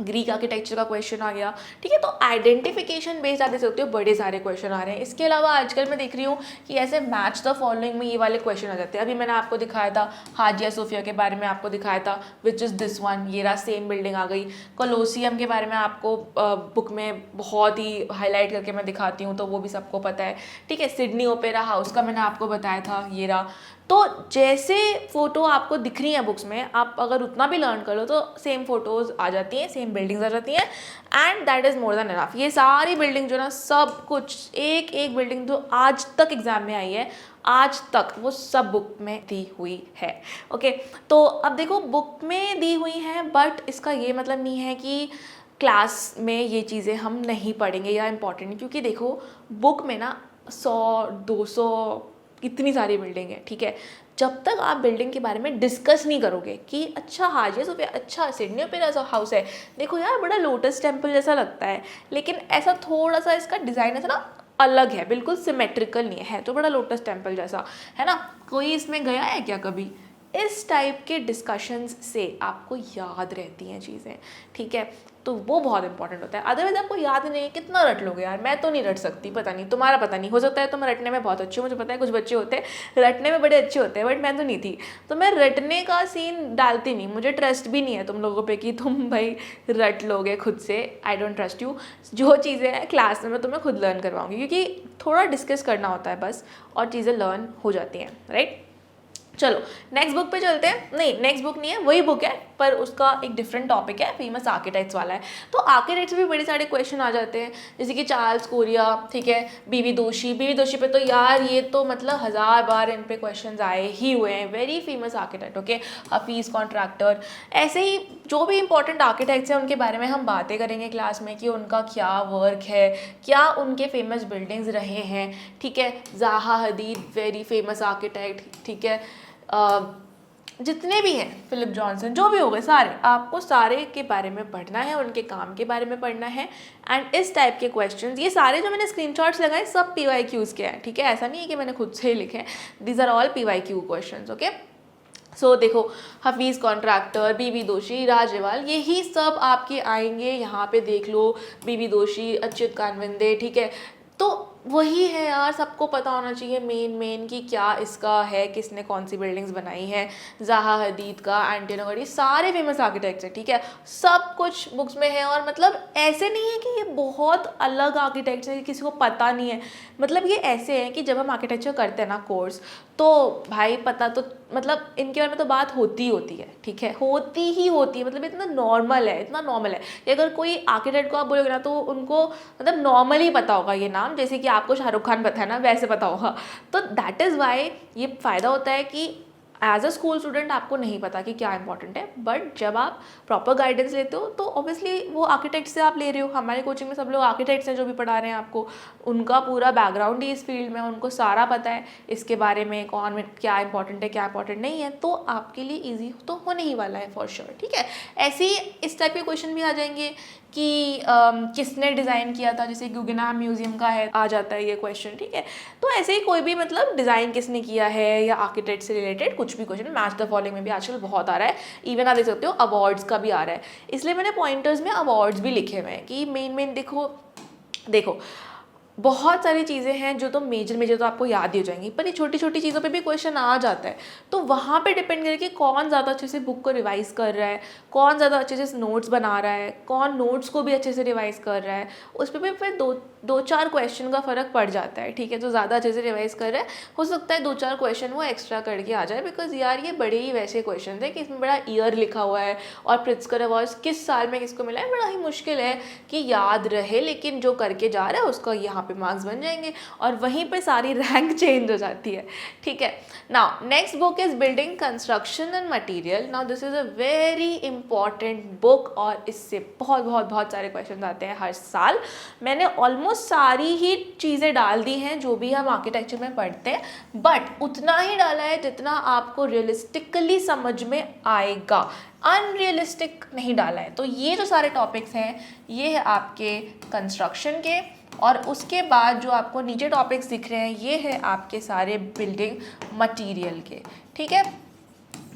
Greek architecture का क्वेश्चन आ गया, ठीक है। तो आइडेंटिफिकेशन बेस्ड आप देख सकते हो बड़े सारे क्वेश्चन आ रहे हैं। इसके अलावा आजकल मैं देख रही हूँ कि ऐसे मैच द फॉलोइंग में ये वाले क्वेश्चन आ जाते हैं। अभी मैंने आपको दिखाया था हाजिया सोफिया के बारे में, आपको दिखाया था विच इज़ दिस वन, ये रहा सेम बिल्डिंग आ गई। कोलोसियम के बारे में आपको बुक में बहुत ही हाईलाइट करके मैं दिखाती हूँ, तो वो भी सबको पता है, ठीक है। सिडनी ओपेरा हाउस का मैंने आपको बताया था, ये रहा। तो जैसे फ़ोटो आपको दिख रही है बुक्स में, आप अगर उतना भी लर्न कर लो तो सेम फोटोज़ आ जाती हैं, सेम बिल्डिंग्स आ जाती हैं, and that is more than enough. ये सारी बिल्डिंग जो ना, सब कुछ एक एक बिल्डिंग जो आज तक एग्जाम में आई है, आज तक वो सब बुक में दी हुई है, ओके। तो अब देखो बुक में दी हुई है, बट इसका ये मतलब नहीं है कि क्लास में ये चीज़ें हम नहीं पढ़ेंगे या इम्पॉर्टेंट, क्योंकि देखो बुक में ना 100-200 कितनी सारी बिल्डिंग है, ठीक है। जब तक आप बिल्डिंग के बारे में डिस्कस नहीं करोगे कि अच्छा हाजिया सोफिया, अच्छा सिडनी ओपेरा हाउस है, देखो यार बड़ा लोटस टेम्पल जैसा लगता है, लेकिन ऐसा थोड़ा सा इसका डिज़ाइन ऐसा ना अलग है, बिल्कुल सिमेट्रिकल नहीं है, तो बड़ा लोटस टेम्पल जैसा है ना, कोई इसमें गया है क्या कभी। इस टाइप के डिस्कशंस से आपको याद रहती हैं चीज़ें, ठीक है। तो वो बहुत इंपॉर्टेंट होता है, अदरवाइज आपको याद नहीं है, कितना रट लोगे यार, मैं तो नहीं रट सकती, पता नहीं तुम्हारा, पता नहीं, हो सकता है तुम रटने में बहुत अच्छे हो, मुझे पता है कुछ बच्चे होते हैं रटने में बड़े अच्छे होते हैं, बट मैं तो नहीं थी, तो मैं रटने का सीन डालती नहीं, मुझे ट्रस्ट भी नहीं है तुम लोगों पे कि तुम भाई रट लोगे खुद से, आई डोंट ट्रस्ट यू। जो चीज़ें हैं क्लास में मैं तुम्हें खुद लर्न करवाऊँगी, क्योंकि थोड़ा डिस्कस करना होता है बस, और चीज़ें लर्न हो जाती हैं, राइट। चलो नेक्स्ट बुक पे चलते हैं, नहीं नेक्स्ट बुक नहीं है, वही बुक है पर उसका एक डिफरेंट टॉपिक है, फेमस आर्किटेक्ट्स वाला है। तो आर्किटेक्ट्स में भी बड़े सारे क्वेश्चन आ जाते हैं, जैसे कि चार्ल्स कोरिया, ठीक है, बीवी दोषी पे तो यार ये तो मतलब 1000 बार इन पे क्वेश्चन आए ही हुए हैं, very famous architect, okay. Hafeez contractor, ऐसे ही जो भी इंपॉर्टेंट आर्किटेक्ट्स हैं उनके बारे में हम बातें करेंगे क्लास में कि उनका क्या वर्क है, क्या उनके फेमस बिल्डिंग्स रहे हैं, ठीक है। ज़ाहा हदीद वेरी फेमस आर्किटेक्ट, ठीक है। जितने भी हैं, फिलिप जॉनसन, जो भी हो गए सारे, आपको सारे के बारे में पढ़ना है, उनके काम के बारे में पढ़ना है, एंड इस टाइप के क्वेश्चंस, ये सारे जो मैंने स्क्रीनशॉट्स लगाए सब PYQs के हैं, ठीक है, ऐसा नहीं है कि मैंने खुद से ही लिखे हैं, these are all PYQ questions, okay. So देखो हफीज़ कॉन्ट्रैक्टर, बीवी दोषी, राजेवाल, यही सब आपके आएंगे, यहाँ पे देख लो बीवी दोषी, अच्युत कानविंदे, ठीक है। तो वही है यार, सबको पता होना चाहिए मेन कि क्या इसका है, किसने कौन सी बिल्डिंग्स बनाई हैं, ज़ाहा हदीद का, एंटोनियो गॉडी, सारे फेमस आर्किटेक्ट्स हैं, ठीक है, सब कुछ बुक्स में है। और मतलब ऐसे नहीं है कि ये बहुत अलग आर्किटेक्ट्स हैं, किसी को पता नहीं है, मतलब ये ऐसे हैं कि जब हम आर्किटेक्चर करते हैं ना कोर्स, तो भाई पता तो मतलब इनके बारे में तो बात होती है, ठीक है, होती है, मतलब इतना नॉर्मल है कि अगर कोई आर्किटेक्ट को आप बोलोगे ना तो उनको मतलब नॉर्मली पता होगा ये नाम, जैसे कि आपको शाहरुख खान पता है ना, वैसे पता होगा। तो दैट इज़ वाई ये फ़ायदा होता है कि एज अ स्कूल स्टूडेंट आपको नहीं पता कि क्या इंपॉर्टेंट है, बट जब आप प्रॉपर गाइडेंस लेते हो तो ऑब्वियसली वो आर्किटेक्ट से आप ले रहे हो। हमारे कोचिंग में सब लोग आर्किटेक्ट्स हैं जो भी पढ़ा रहे हैं आपको, उनका पूरा बैकग्राउंड ही इस फील्ड में, उनको सारा पता है इसके बारे में, कौन में क्या इंपॉर्टेंट है क्या इंपॉर्टेंट नहीं है, तो आपके लिए ईजी तो होने ही वाला है फॉर श्योर, ठीक है। ऐसे ही इस टाइप के क्वेश्चन भी आ जाएंगे कि किसने डिज़ाइन किया था, जैसे गुगेनहाइम म्यूजियम का है, आ जाता है ये क्वेश्चन, ठीक है। तो ऐसे ही कोई भी मतलब डिज़ाइन किसने किया है या आर्किटेक्ट से रिलेटेड कुछ भी क्वेश्चन, मैच द फॉलोइंग में भी आजकल बहुत आ रहा है, इवन आप देख सकते हो अवार्ड्स का भी आ रहा है, इसलिए मैंने पॉइंटर्स में अवार्ड्स भी लिखे हुए हैं कि मेन देखो बहुत सारी चीज़ें हैं जो तो मेजर तो आपको याद ही हो जाएंगी, पर ये छोटी छोटी चीज़ों पे भी क्वेश्चन आ जाता है। तो वहाँ पे डिपेंड करके कौन ज़्यादा अच्छे से बुक को रिवाइज़ कर रहा है, कौन ज़्यादा अच्छे से नोट्स बना रहा है, कौन नोट्स को भी अच्छे से रिवाइज़ कर रहा है, उस पर भी फिर दो चार क्वेश्चन का फ़र्क पड़ जाता है। ठीक है, जो ज़्यादा अच्छे से रिवाइज़ कर रहा है हो सकता है 2-4 क्वेश्चन वो एक्स्ट्रा करके आ जाए, बिकॉज यार ये बड़े ही वैसे क्वेश्चन थे कि इसमें बड़ा ईयर लिखा हुआ है और प्रिट्जकर अवार्ड किस साल में किसको मिला है, बड़ा ही मुश्किल है कि याद रहे, लेकिन जो करके जा रहा है उसका यहाँ पे मार्क्स बन जाएंगे और वहीं पे सारी रैंक चेंज हो जाती है। ठीक है, now next book is building construction and material. Now this is a very important book और इससे बहुत सारे क्वेश्चन आते हैं हर साल। मैंने ऑलमोस्ट सारी ही चीज़ें डाल दी हैं जो भी हम आर्किटेक्चर में पढ़ते हैं, बट उतना ही डाला है जितना आपको रियलिस्टिकली समझ में आएगा, अनरियलिस्टिक नहीं डाला है। तो ये जो सारे टॉपिक्स हैं ये है आपके कंस्ट्रक्शन के, और उसके बाद जो आपको नीचे टॉपिक्स दिख रहे हैं ये है आपके सारे बिल्डिंग मटेरियल के। ठीक है,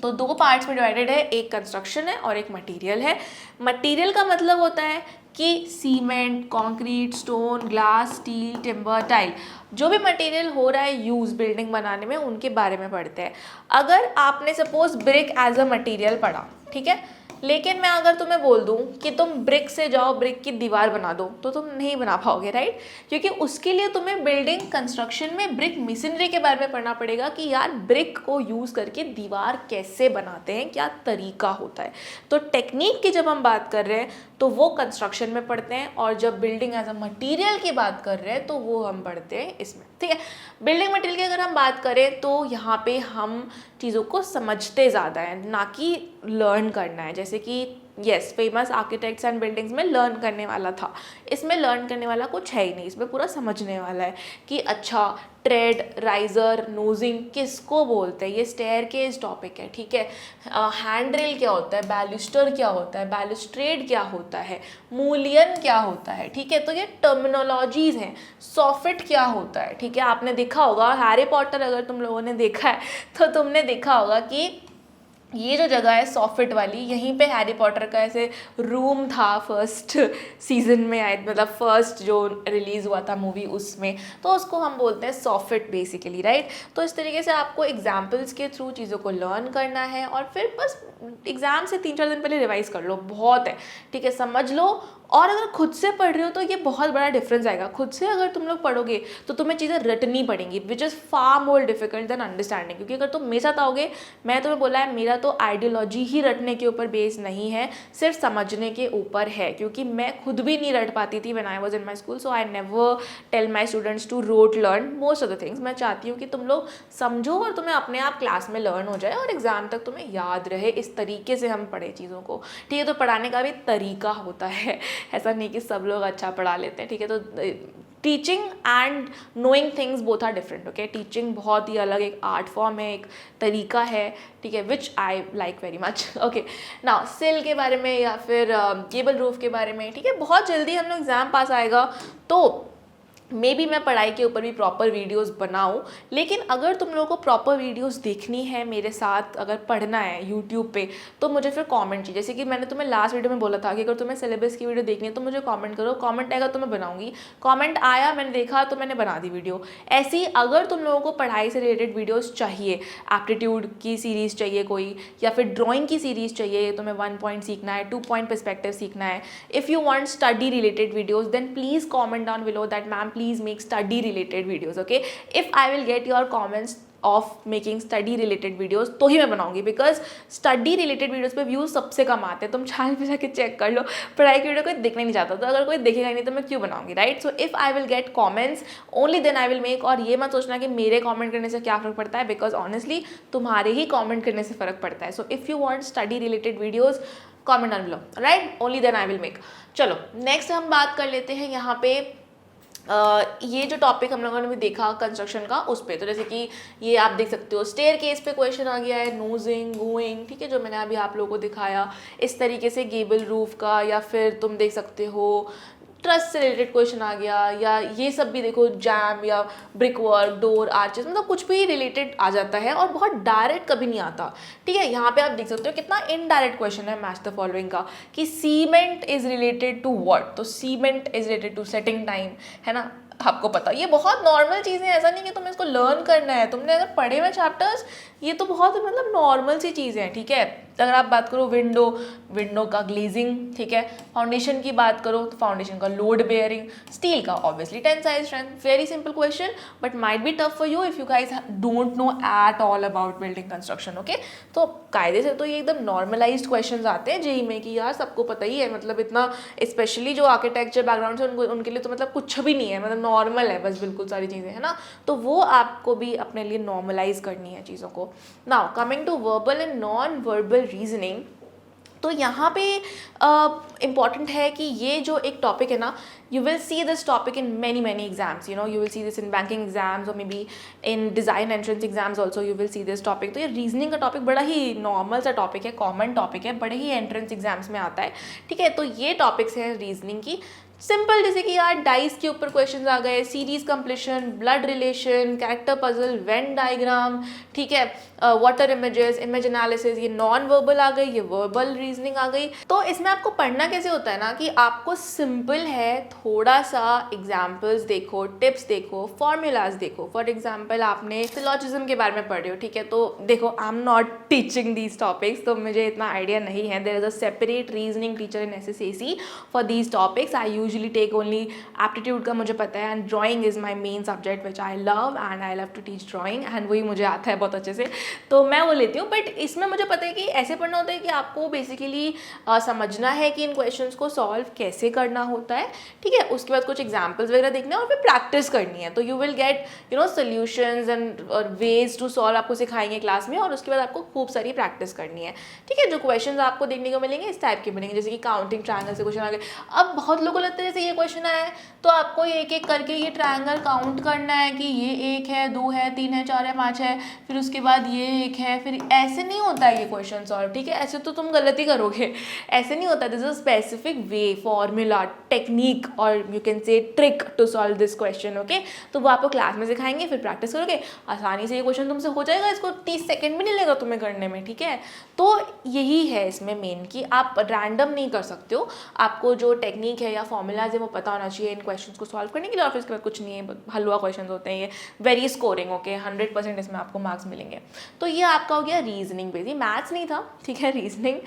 तो 2 पार्ट्स में डिवाइडेड है, एक कंस्ट्रक्शन है और एक मटेरियल है। मटेरियल का मतलब होता है कि cement, concrete, stone, glass, steel, timber, tile, जो भी मटेरियल हो रहा है यूज़ बिल्डिंग बनाने में, उनके बारे में पढ़ते हैं। अगर आपने suppose brick as a material पढ़ा, ठीक है, लेकिन मैं अगर तुम्हें बोल दूं कि तुम ब्रिक से जाओ ब्रिक की दीवार बना दो, तो तुम नहीं बना पाओगे, राइट? क्योंकि उसके लिए तुम्हें बिल्डिंग कंस्ट्रक्शन में ब्रिक मिशनरी के बारे में पढ़ना पड़ेगा कि यार ब्रिक को यूज़ करके दीवार कैसे बनाते हैं, क्या तरीका होता है। तो टेक्निक की जब हम बात कर रहे हैं तो वो कंस्ट्रक्शन में पढ़ते हैं, और जब बिल्डिंग एज अ मटीरियल की बात कर रहे हैं तो वो हम पढ़ते हैं इसमें। ठीक है, बिल्डिंग मटीरियल की अगर हम बात करें तो यहाँ पे हम चीज़ों को समझते ज़्यादा है, ना कि लर्न करना है। जैसे कि yes, famous architects and buildings में लर्न करने वाला था, इसमें लर्न करने वाला कुछ है ही नहीं, इसमें पूरा समझने वाला है कि अच्छा ट्रेड, राइजर, नोजिंग किसको बोलते हैं, ये स्टेयरकेस टॉपिक है। ठीक है, हैंड रेल क्या होता है, बैल्यूस्टर क्या होता है, बैल्यूस्ट्रेड क्या होता है, मूलियन क्या होता है। ठीक है, तो ये टर्मिनोलॉजीज हैं। सॉफिट क्या होता है, ठीक है, आपने देखा होगा हैरी पॉटर, अगर तुम लोगों ने देखा है तो तुमने देखा होगा कि ये जो जगह है सॉफिट वाली, यहीं पे हैरी पॉटर का ऐसे रूम था फर्स्ट सीजन में आए, मतलब फर्स्ट जो रिलीज़ हुआ था मूवी उसमें, तो उसको हम बोलते हैं सॉफिट बेसिकली, राइट? तो इस तरीके से आपको एग्जाम्पल्स के थ्रू चीज़ों को लर्न करना है, और फिर बस एग्ज़ाम से 3-4 दिन पहले रिवाइज़ कर लो, बहुत है। ठीक है, समझ लो। और अगर खुद से पढ़ रहे हो तो ये बहुत बड़ा डिफरेंस आएगा। खुद से अगर तुम लोग पढ़ोगे तो तुम्हें चीज़ें रटनी पड़ेंगी, which is far more difficult than understanding. क्योंकि अगर तुम मेरे साथ आओगे, मैं तुम्हें बोला है मेरा तो आइडियोलॉजी ही रटने के ऊपर बेस नहीं है, सिर्फ समझने के ऊपर है। क्योंकि मैं खुद भी नहीं रट पाती थी when I was in my school, so I never tell my students to rote learn most of the things. मैं चाहती हूँ कि तुम लोग समझो और तुम्हें अपने आप क्लास में लर्न हो जाए और एग्जाम तक तुम्हें याद रहे। इस तरीके से हम पढ़े चीज़ों को। ठीक है, तो पढ़ाने का भी तरीका होता है, ऐसा नहीं कि सब लोग अच्छा पढ़ा लेते हैं। ठीक है, तो teaching and knowing things both are different. Okay, teaching बहुत ही अलग एक आर्ट फॉर्म है, एक तरीका है, ठीक है, which I like very much. Okay, now sill के बारे में या फिर केबल रूफ के बारे में, ठीक है, बहुत जल्दी हम लोग एग्जाम पास आएगा, तो मे बी मैं पढ़ाई के ऊपर भी प्रॉपर वीडियोस बनाऊं। लेकिन अगर तुम लोगों को प्रॉपर वीडियोस देखनी है मेरे साथ, अगर पढ़ना है यूट्यूब पे, तो मुझे फिर कमेंट चाहिए। जैसे कि मैंने तुम्हें लास्ट वीडियो में बोला था कि अगर तुम्हें सिलेबस की वीडियो देखनी है तो मुझे कमेंट करो, कमेंट आएगा तो मैं बनाऊंगी। कमेंट आया, मैंने देखा तो मैंने बना दी वीडियो। ऐसी अगर तुम लोगों को पढ़ाई से रिलेटेड वीडियोज़ चाहिए, एप्टीट्यूड की सीरीज़ चाहिए कोई, या फिर ड्राइंग की सीरीज़ चाहिए, तुम्हें 1 पॉइंट सीखना है, 2 पॉइंट पर्सपेक्टिव सीखना है, if you want study related videos, then please comment down below that ma'am please make study related videos. Okay, if I will get your comments of making study related videos तो ही मैं बनाऊंगी, because study related videos पे views सबसे कम आते हैं। तुम channel पे जाके चेक कर लो, पढ़ाई की वीडियो कोई देखना नहीं चाहता, तो अगर कोई देखेगा नहीं तो मैं क्यों बनाऊंगी, right? So if I will get comments only then I will make. और ये मत सोचना कि मेरे कॉमेंट करने से क्या फ़र्क पड़ता है, बिकॉज ऑनेस्टली तुम्हारे ही कॉमेंट करने से फ़र्क पड़ता है। So if you want study related videos, comment down below, right? Only then I will make. चलो नेक्स्ट हम बात कर लेते हैं यहाँ पे ये जो टॉपिक हम लोगों ने भी देखा कंस्ट्रक्शन का, उस पे। तो जैसे कि ये आप देख सकते हो स्टेयर केस पे क्वेश्चन आ गया है, नोजिंग, गोइंग, ठीक है, जो मैंने अभी आप लोगों को दिखाया। इस तरीके से गेबल रूफ का, या फिर तुम देख सकते हो ट्रस्ट से रिलेटेड क्वेश्चन आ गया, या ये सब भी देखो जैम या ब्रिक वर्क, डोर, आर्चेस, मतलब कुछ भी रिलेटेड आ जाता है और बहुत डायरेक्ट कभी नहीं आता। ठीक है, यहाँ पे आप देख सकते हो कितना इनडायरेक्ट क्वेश्चन है मैच द फॉलोइंग का, कि cement is related to what. तो cement is related to setting time, है ना। आपको पता, ये बहुत नॉर्मल चीज़ें, ऐसा नहीं कि तुम्हें इसको लर्न करना है, तुमने अगर पढ़े हुए चैप्टर्स, ये तो बहुत मतलब नॉर्मल सी चीज़ें हैं, ठीक है। अगर आप बात करो विंडो का ग्लेजिंग, ठीक है। फाउंडेशन की बात करो तो फाउंडेशन का लोड बेयरिंग, स्टील का obviously tensile strength. Very simple question but might be tough for you if you guys don't know at all about building construction, okay. तो कायदे से तो ये एकदम नॉर्मलाइज्ड क्वेश्चन आते हैं जेई में कि यार सबको पता ही है, मतलब इतना स्पेशली जो आर्किटेक्चर बैकग्राउंड से उनके लिए तो मतलब कुछ भी नहीं है, मतलब नॉर्मल है बस बिल्कुल सारी चीज़ें, है ना। तो वो आपको भी अपने लिए नॉर्मलाइज करनी है चीज़ों को। Now coming to verbal and non verbal reasoning, तो यहाँ पे इम्पॉर्टेंट है कि ये जो एक टॉपिक है ना, you will see this topic in many exams, you know, you will see this in banking exams or maybe in design entrance exams also you will see this topic। तो ये reasoning का topic बड़ा ही normal सा topic है, common topic है, बड़े ही entrance exams में आता है, ठीक है। तो ये टॉपिक्स हैं रीजनिंग की, सिंपल, जैसे कि यार डाइस के ऊपर क्वेश्चंस आ गए, series completion, blood relation, character puzzle, Venn diagram, ठीक है, वाटर इमेजेस, इमेज एनालिसिस, ये नॉन वर्बल आ गई, ये वर्बल रीजनिंग आ गई। तो इसमें आपको पढ़ना कैसे होता है ना कि आपको सिंपल है, थोड़ा सा एग्जाम्पल्स देखो, टिप्स देखो, फॉर्मूलाज देखो। फॉर एग्जाम्पल आपने सिलॉजिज्म के बारे में पढ़े हो, ठीक है, तो देखो I am not teaching these topics, तो मुझे इतना आइडिया नहीं है। There is a separate reasoning teacher in SSAC for these topics. I usually take only aptitude का मुझे पता है, and drawing is my main subject which I love and I love to teach drawing, and वही मुझे आता है बहुत अच्छे से, तो मैं वो लेती हूँ। बट इसमें मुझे पता है कि ऐसे पढ़ना होता है कि आपको बेसिकली समझना है कि इन क्वेश्चंस को सॉल्व कैसे करना होता है, ठीक है। उसके बाद कुछ एग्जाम्पल्स वगैरह देखने और फिर प्रैक्टिस करनी है, तो you will get you know solutions and ways to solve आपको सिखाएंगे क्लास में, और उसके बाद आपको खूब सारी प्रैक्टिस करनी है, ठीक है। जो क्वेश्चंस आपको देखने को मिलेंगे इस टाइप के मिलेंगे, जैसे कि काउंटिंग ट्रायंगल से क्वेश्चन आ गए। अब बहुत लोगों को लगता है जैसे ये क्वेश्चन आया है तो आपको एक एक करके ये ट्रायंगल काउंट करना है कि ये 1 है, 2 है, 3 है, 4 है, 5 है, फिर उसके बाद ये 1 है, फिर ऐसे नहीं होता है ये क्वेश्चन सॉल्व, ठीक है। ऐसे तो तुम गलती करोगे, ऐसे नहीं होता। This is a specific way, formula, technique और you can say trick to solve this question, okay. तो वो आपको क्लास में सिखाएंगे, फिर प्रैक्टिस करोगे, आसानी से ये क्वेश्चन तुमसे हो जाएगा, इसको 30 सेकेंड भी नहीं लगेगा तुम्हें करने में, ठीक है। तो यही है इसमें मेन कि आप रैंडम नहीं कर सकते हो, आपको जो टेक्निक है या फॉर्मूलाज है वो पता होना चाहिए इन क्वेश्चंस को सॉल्व करने के लिए, और फिर इसके बाद कुछ नहीं है, हलवा क्वेश्चंस होते हैं ये, वेरी स्कोरिंग, ओके, 100% इसमें आपको मार्क्स मिलेंगे। तो ये आपका हो गया रीजनिंग बेस, ये मैथ्स नहीं था, ठीक है, reasoning.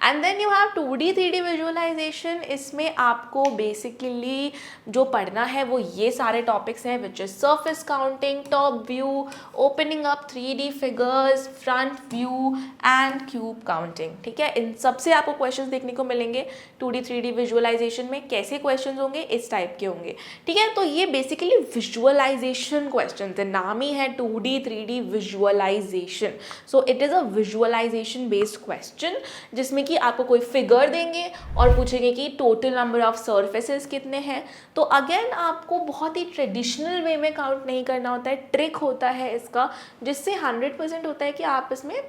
And then you have 2D 3D visualization. इसमें आपको बेसिकली जो पढ़ना है वो ये सारे टॉपिक्स हैं, which is surface counting, top view, opening up 3D figures, front view and cube counting, ठीक है। इन सबसे आपको क्वेश्चंस देखने को मिलेंगे 2D 3D विजुअलाइजेशन में। कैसे क्वेश्चंस होंगे, इस टाइप के होंगे, ठीक है। तो ये बेसिकली विजुअलाइजेशन क्वेश्चन है, नाम ही है 2D 3D visualization. So it is a visualization based question, जिसमें कि आपको कोई फिगर देंगे और पूछेंगे कि टोटल नंबर ऑफ सर्फेसेस कितने हैं। तो अगेन आपको बहुत ही ट्रेडिशनल वे में काउंट नहीं करना होता है, ट्रिक होता है इसका, जिससे 100% होता है कि आप इसमें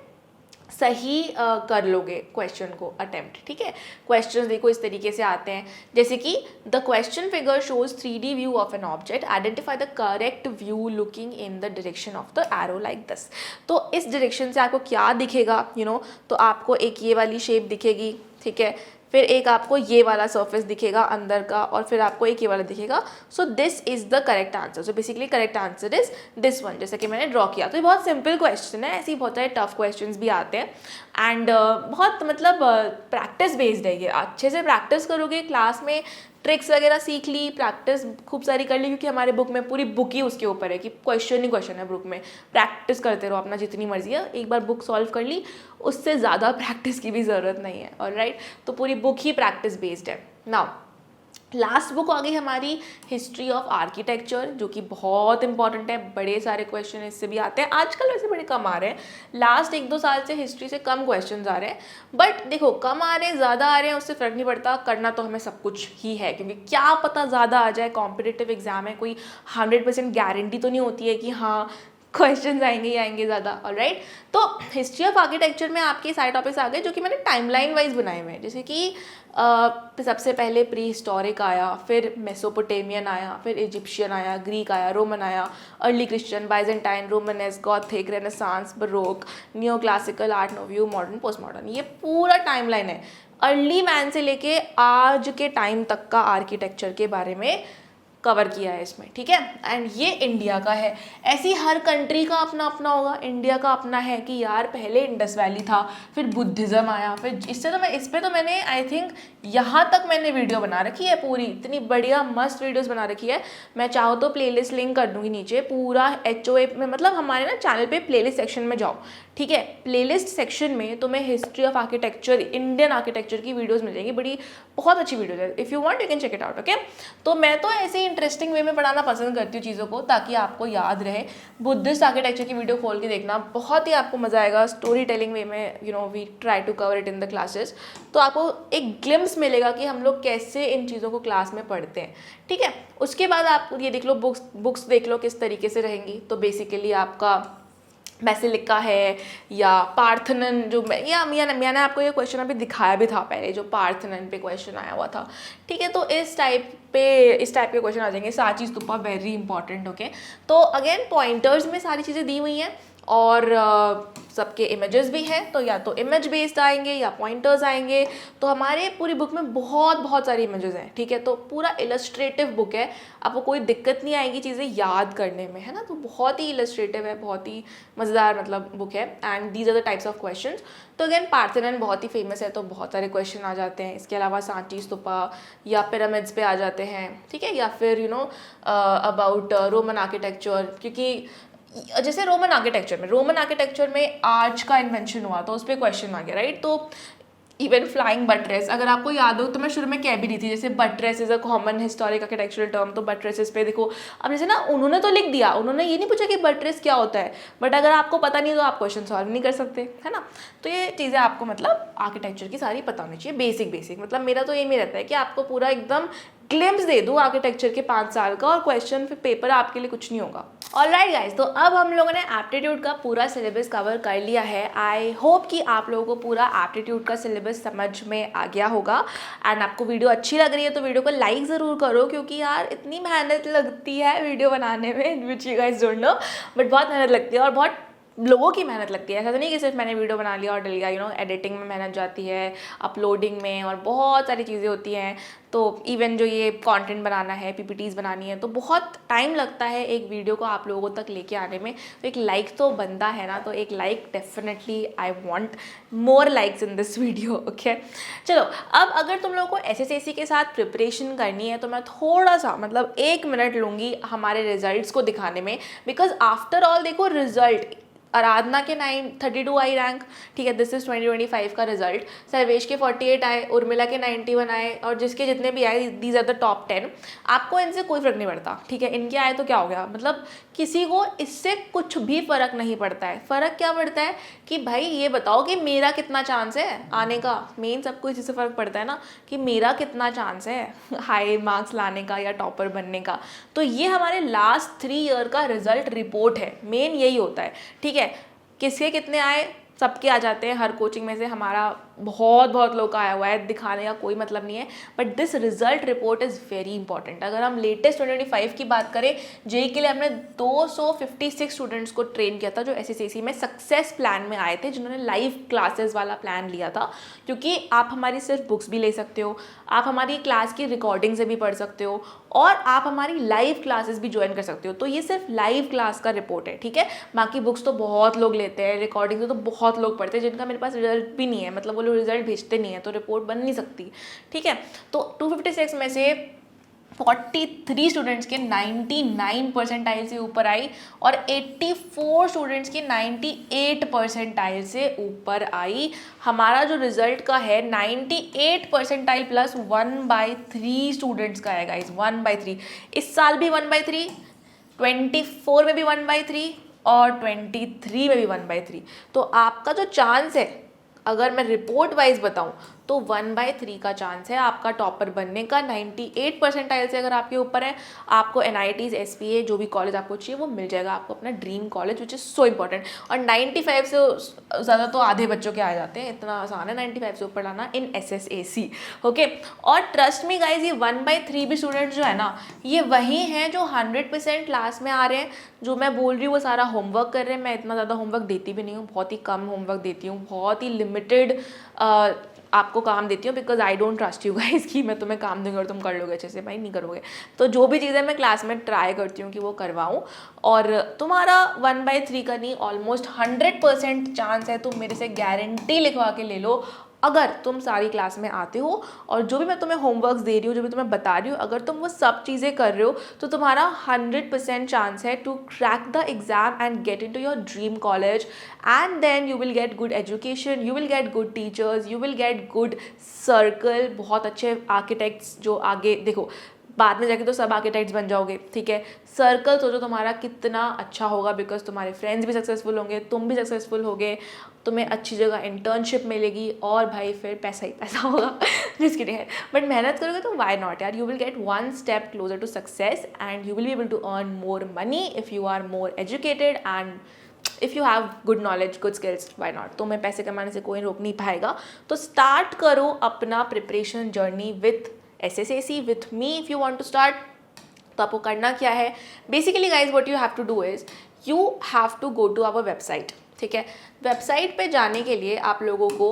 सही कर लोगे क्वेश्चन को अटेम्प्ट, ठीक है। क्वेश्चंस देखो इस तरीके से आते हैं, जैसे कि the question figure shows 3D view of an object, identify the correct view looking in the direction of the arrow like this. तो इस डायरेक्शन से आपको क्या दिखेगा, यू नो, तो आपको एक ये वाली शेप दिखेगी, ठीक है, फिर एक आपको ये वाला सरफेस दिखेगा अंदर का, और फिर आपको एक ये वाला दिखेगा। सो this is the correct answer. So basically correct answer is this one, जैसा कि मैंने ड्रॉ किया। तो ये बहुत सिंपल क्वेश्चन है, ऐसे ही बहुत सारे टफ क्वेश्चंस भी आते हैं, एंड बहुत मतलब प्रैक्टिस बेस्ड है ये। अच्छे से प्रैक्टिस करोगे क्लास में, ट्रिक्स वगैरह सीख ली, प्रैक्टिस खूब सारी कर ली, क्योंकि हमारे बुक में पूरी बुक ही उसके ऊपर है कि क्वेश्चन ही क्वेश्चन है बुक में। प्रैक्टिस करते रहो अपना जितनी मर्जी है, एक बार बुक सॉल्व कर ली, उससे ज़्यादा प्रैक्टिस की भी ज़रूरत नहीं है, ऑलराइट। तो पूरी बुक ही प्रैक्टिस बेस्ड है। नाउ लास्ट बुक आ गई हमारी हिस्ट्री ऑफ आर्किटेक्चर, जो कि बहुत इंपॉर्टेंट है, बड़े सारे क्वेश्चन इससे भी आते हैं। आजकल वैसे बड़े कम आ रहे हैं, लास्ट 1-2 साल से हिस्ट्री से कम क्वेश्चंस आ रहे हैं, बट देखो कम आ रहे हैं ज़्यादा आ रहे हैं उससे फ़र्क नहीं पड़ता, करना तो हमें सब कुछ ही है, क्योंकि क्या पता ज़्यादा आ जाए, कॉम्पिटिटिव एग्जाम है, कोई 100% गारंटी तो नहीं होती है कि हाँ क्वेश्चंस आएंगे ही आएंगे ज़्यादा, ऑलराइट। तो हिस्ट्री ऑफ आर्किटेक्चर में आपके सारे टॉपिक्स आ गए जो कि मैंने टाइमलाइन वाइज बनाए हुए हैं, जैसे कि सबसे पहले प्री हिस्टोरिक आया, फिर मेसोपोटेमियन आया, फिर इजिप्शियन आया, ग्रीक आया, रोमन आया, early Christian, Byzantine, Romanesque, Gothic, Renaissance, baroque, neo classical, art nouveau, modern, post modern. ये पूरा टाइमलाइन है अर्ली मैन से लेके आज के टाइम तक का आर्किटेक्चर के बारे में कवर किया है इसमें, ठीक है। एंड ये इंडिया का है, ऐसी हर कंट्री का अपना अपना होगा। इंडिया का अपना है कि यार पहले इंडस वैली था, फिर बुद्धिज़्म आया, फिर इससे तो मैं इस पर तो मैंने आई थिंक यहाँ तक मैंने वीडियो बना रखी है पूरी, इतनी बढ़िया मस्त वीडियोस बना रखी है। मैं चाहो तो प्लेलिस्ट लिंक कर दूँगी नीचे, पूरा HOA में, मतलब हमारे ना चैनल पे प्लेलिस्ट सेक्शन में जाओ, ठीक है। प्लेलिस्ट सेक्शन में तुम्हें history of architecture, Indian architecture की वीडियोस मिल जाएगी, बड़ी बहुत अच्छी वीडियोस है। If you want you can check it out, okay. तो मैं तो ऐसे ही इंटरेस्टिंग वे में पढ़ाना पसंद करती हूँ चीज़ों को, ताकि आपको याद रहे। बुद्धिस्ट आर्किटेक्चर की वीडियो खोल के देखना, बहुत ही आपको मज़ा आएगा। स्टोरी टेलिंग वे में, you know, we try to cover it in the classes, तो आपको एक ग्लिम्स मिलेगा कि हम लोग कैसे इन चीज़ों को क्लास में पढ़ते हैं, ठीक है। उसके बाद आप ये देख लो, बुक्स देख लो किस तरीके से रहेंगी। तो बेसिकली आपका बेसिलिका है या पार्थनन, जो मैंने आपको ये क्वेश्चन अभी दिखाया भी था पहले, जो पार्थनन पे क्वेश्चन आया हुआ था, ठीक है। तो इस टाइप के क्वेश्चन आ जाएंगे। Sanchi stupa very important, okay. तो अगेन पॉइंटर्स में सारी चीज़ें दी हुई हैं और सबके इमेजेस भी हैं, तो या तो इमेज बेस्ड आएंगे या पॉइंटर्स आएंगे। तो हमारे पूरी बुक में बहुत सारी इमेजेस हैं, ठीक है। तो पूरा इलस्ट्रेटिव बुक है, आपको कोई दिक्कत नहीं आएगी चीज़ें याद करने में, है ना। तो बहुत ही इलस्ट्रेटिव है, बहुत ही मज़ेदार मतलब बुक है। And these are the types of questions. तो अगेन पार्थेनन बहुत ही फेमस है, तो बहुत सारे क्वेश्चन आ जाते हैं। इसके अलावा सांची स्तूपा या पिरामिड्स पे आ जाते हैं, ठीक है। या फिर अबाउट रोमन आर्किटेक्चर, क्योंकि जैसे रोमन आर्किटेक्चर में आर्च का इन्वेंशन हुआ तो उस पर क्वेश्चन आ गया, राइट। तो इवन फ्लाइंग बटरेस, अगर आपको याद हो तो मैं शुरू में कह भी रही थी, जैसे buttress is a common historic architectural term, तो बटरेसेस पे देखो। अब जैसे ना उन्होंने तो लिख दिया, उन्होंने ये नहीं पूछा कि बटरेस क्या होता है, बट अगर आपको पता नहीं तो आप क्वेश्चन सॉल्व नहीं कर सकते, है ना। तो ये चीज़ें आपको मतलब आर्किटेक्चर की सारी पता होनी चाहिए, बेसिक। मतलब मेरा तो एम ही रहता है कि आपको पूरा एकदम ग्लिम्स दे दूँ आर्किटेक्चर के 5 साल का, और क्वेश्चन फिर पेपर आपके लिए कुछ नहीं होगा। ऑलराइट गाइज, तो अब हम लोगों ने एप्टीट्यूड का पूरा सिलेबस कवर कर लिया है। आई होप कि आप लोगों को पूरा एप्टीट्यूड का सिलेबस समझ में आ गया होगा। एंड आपको वीडियो अच्छी लग रही है तो वीडियो को लाइक ज़रूर करो, क्योंकि यार इतनी मेहनत लगती है वीडियो बनाने में, which you guys don't know, but बहुत मेहनत लगती है और बहुत लोगों की मेहनत लगती है। ऐसा तो नहीं कि सिर्फ मैंने वीडियो बना लिया और डल गया, एडिटिंग में मेहनत जाती है, अपलोडिंग में, और बहुत सारी चीज़ें होती हैं। तो इवन जो ये कंटेंट बनाना है, PPTs बनानी है, तो बहुत टाइम लगता है एक वीडियो को आप लोगों तक लेके आने में। तो एक लाइक तो बनता है ना, तो एक like definitely, I want more likes in this video, okay. चलो, अब अगर तुम लोगों को SSAC के साथ प्रिपरेशन करनी है तो मैं थोड़ा सा मतलब 1 मिनट लूँगी हमारे रिजल्ट्स को दिखाने में, बिकॉज आफ्टर ऑल देखो रिजल्ट आराधना के 932 आई रैंक, ठीक है। दिस इज 2025 का रिजल्ट। सर्वेश के 48 आए, उर्मिला के 91 आए, और जिसके जितने भी आए, दीज आर द टॉप 10। आपको इनसे कोई फ़र्क नहीं पड़ता, ठीक है। इनके आए तो क्या हो गया, मतलब किसी को इससे कुछ भी फ़र्क नहीं पड़ता है। फ़र्क क्या पड़ता है कि भाई ये बताओ कि मेरा कितना चांस है आने का। मेन सबको इसी से फ़र्क पड़ता है ना, कि मेरा कितना चांस है हाई मार्क्स लाने का या टॉपर बनने का। तो ये हमारे लास्ट 3 ईयर का रिजल्ट रिपोर्ट है, मेन यही होता है, ठीक है। किसके कितने आए, सबके आ जाते हैं। हर कोचिंग में से हमारा बहुत लोग का आया हुआ है, दिखाने का कोई मतलब नहीं है, but this result report is very important. अगर हम लेटेस्ट 2025 की बात करें, जेई के लिए हमने 256 स्टूडेंट्स को ट्रेन किया था, जो SSAC में सक्सेस प्लान में आए थे, जिन्होंने लाइव क्लासेस वाला प्लान लिया था। क्योंकि आप हमारी सिर्फ बुक्स भी ले सकते हो, आप हमारी क्लास की रिकॉर्डिंग से भी पढ़ सकते हो, और आप हमारी लाइव क्लासेस भी ज्वाइन कर सकते हो। तो ये सिर्फ लाइव क्लास का रिपोर्ट है, ठीक है। बाकी बुक्स तो बहुत लोग लेते हैं, रिकॉर्डिंग तो बहुत लोग पढ़ते हैं, जिनका मेरे पास रिजल्ट भी नहीं है, मतलब वो रिजल्ट भेजते नहीं है, तो रिपोर्ट बन नहीं सकती, ठीक है। तो 256 में से 43 स्टूडेंट्स के 99 परसेंटाइल से ऊपर आई, और 84 स्टूडेंट्स की 98 परसेंटाइल से ऊपर आई। हमारा जो रिजल्ट का है 98 परसेंटाइल प्लस 1/3 स्टूडेंट्स का है गाइज, 1/3। इस साल भी 1/3, 24 में भी 1/3, और 23 में भी 1/3। तो आपका जो चांस है, अगर मैं रिपोर्ट वाइज बताऊं, तो 1/3 का चांस है आपका टॉपर बनने का। 98 परसेंटाइल से अगर आपके ऊपर है, आपको NITs SPA जो भी कॉलेज आपको चाहिए वो मिल जाएगा, आपको अपना dream college, which is so important. और 95 से ज़्यादा तो आधे बच्चों के आ जाते हैं, इतना आसान है 95 से ऊपर लाना इन SSAC, ओके। और ट्रस्ट मी गाइज, ये 1/3 भी स्टूडेंट्स जो है ना, ये वही हैं जो 100% क्लास में आ रहे हैं। जो मैं बोल रही हूँ वो सारा होमवर्क कर रहे हैं। मैं इतना ज़्यादा होमवर्क देती भी नहीं हूँ, बहुत ही कम होमवर्क देती हूँ, बहुत ही लिमिटेड आपको काम देती हूँ, because I don't trust you guys कि मैं तुम्हें काम दूंगी और तुम कर लोगे अच्छे से, भाई नहीं करोगे। तो जो भी चीज़ें मैं क्लास में ट्राई करती हूँ कि वो करवाऊँ, और तुम्हारा 1/3 का नहीं, ऑलमोस्ट 100% चांस है, तुम मेरे से गारंटी लिखवा के ले लो, अगर तुम सारी क्लास में आते हो और जो भी मैं तुम्हें होमवर्क्स दे रही हूँ, जो भी तुम्हें बता रही हूँ, अगर तुम वो सब चीज़ें कर रहे हो, तो तुम्हारा 100% चांस है to crack the exam and get into your dream college, and then you will get good education, you will get good teachers, you will get good circle, बहुत अच्छे आर्किटेक्ट्स जो आगे देखो बाद में जाके तो सब आर्किटेक्ट्स बन जाओगे, ठीक है। सर्कल सोचो तुम्हारा कितना अच्छा होगा, बिकॉज तुम्हारे फ्रेंड्स भी सक्सेसफुल होंगे, तुम भी सक्सेसफुल होगे, तुम्हें अच्छी जगह इंटर्नशिप मिलेगी, और भाई फिर पैसा ही पैसा होगा जिस किडिंग है, बट मेहनत करोगे तो वाई नॉट यार, you will get one step closer to success and you will be able to earn more money if you are more educated and if you have good knowledge, good skills, why not. तुम्हें पैसे कमाने से कोई रोक नहीं पाएगा। तो start करो अपना preparation journey with SSAC with me if you want to start। तो आपको करना क्या है, basically guys what you have to do is you have to go to our website, ठीक है। वेबसाइट पे जाने के लिए आप लोगों को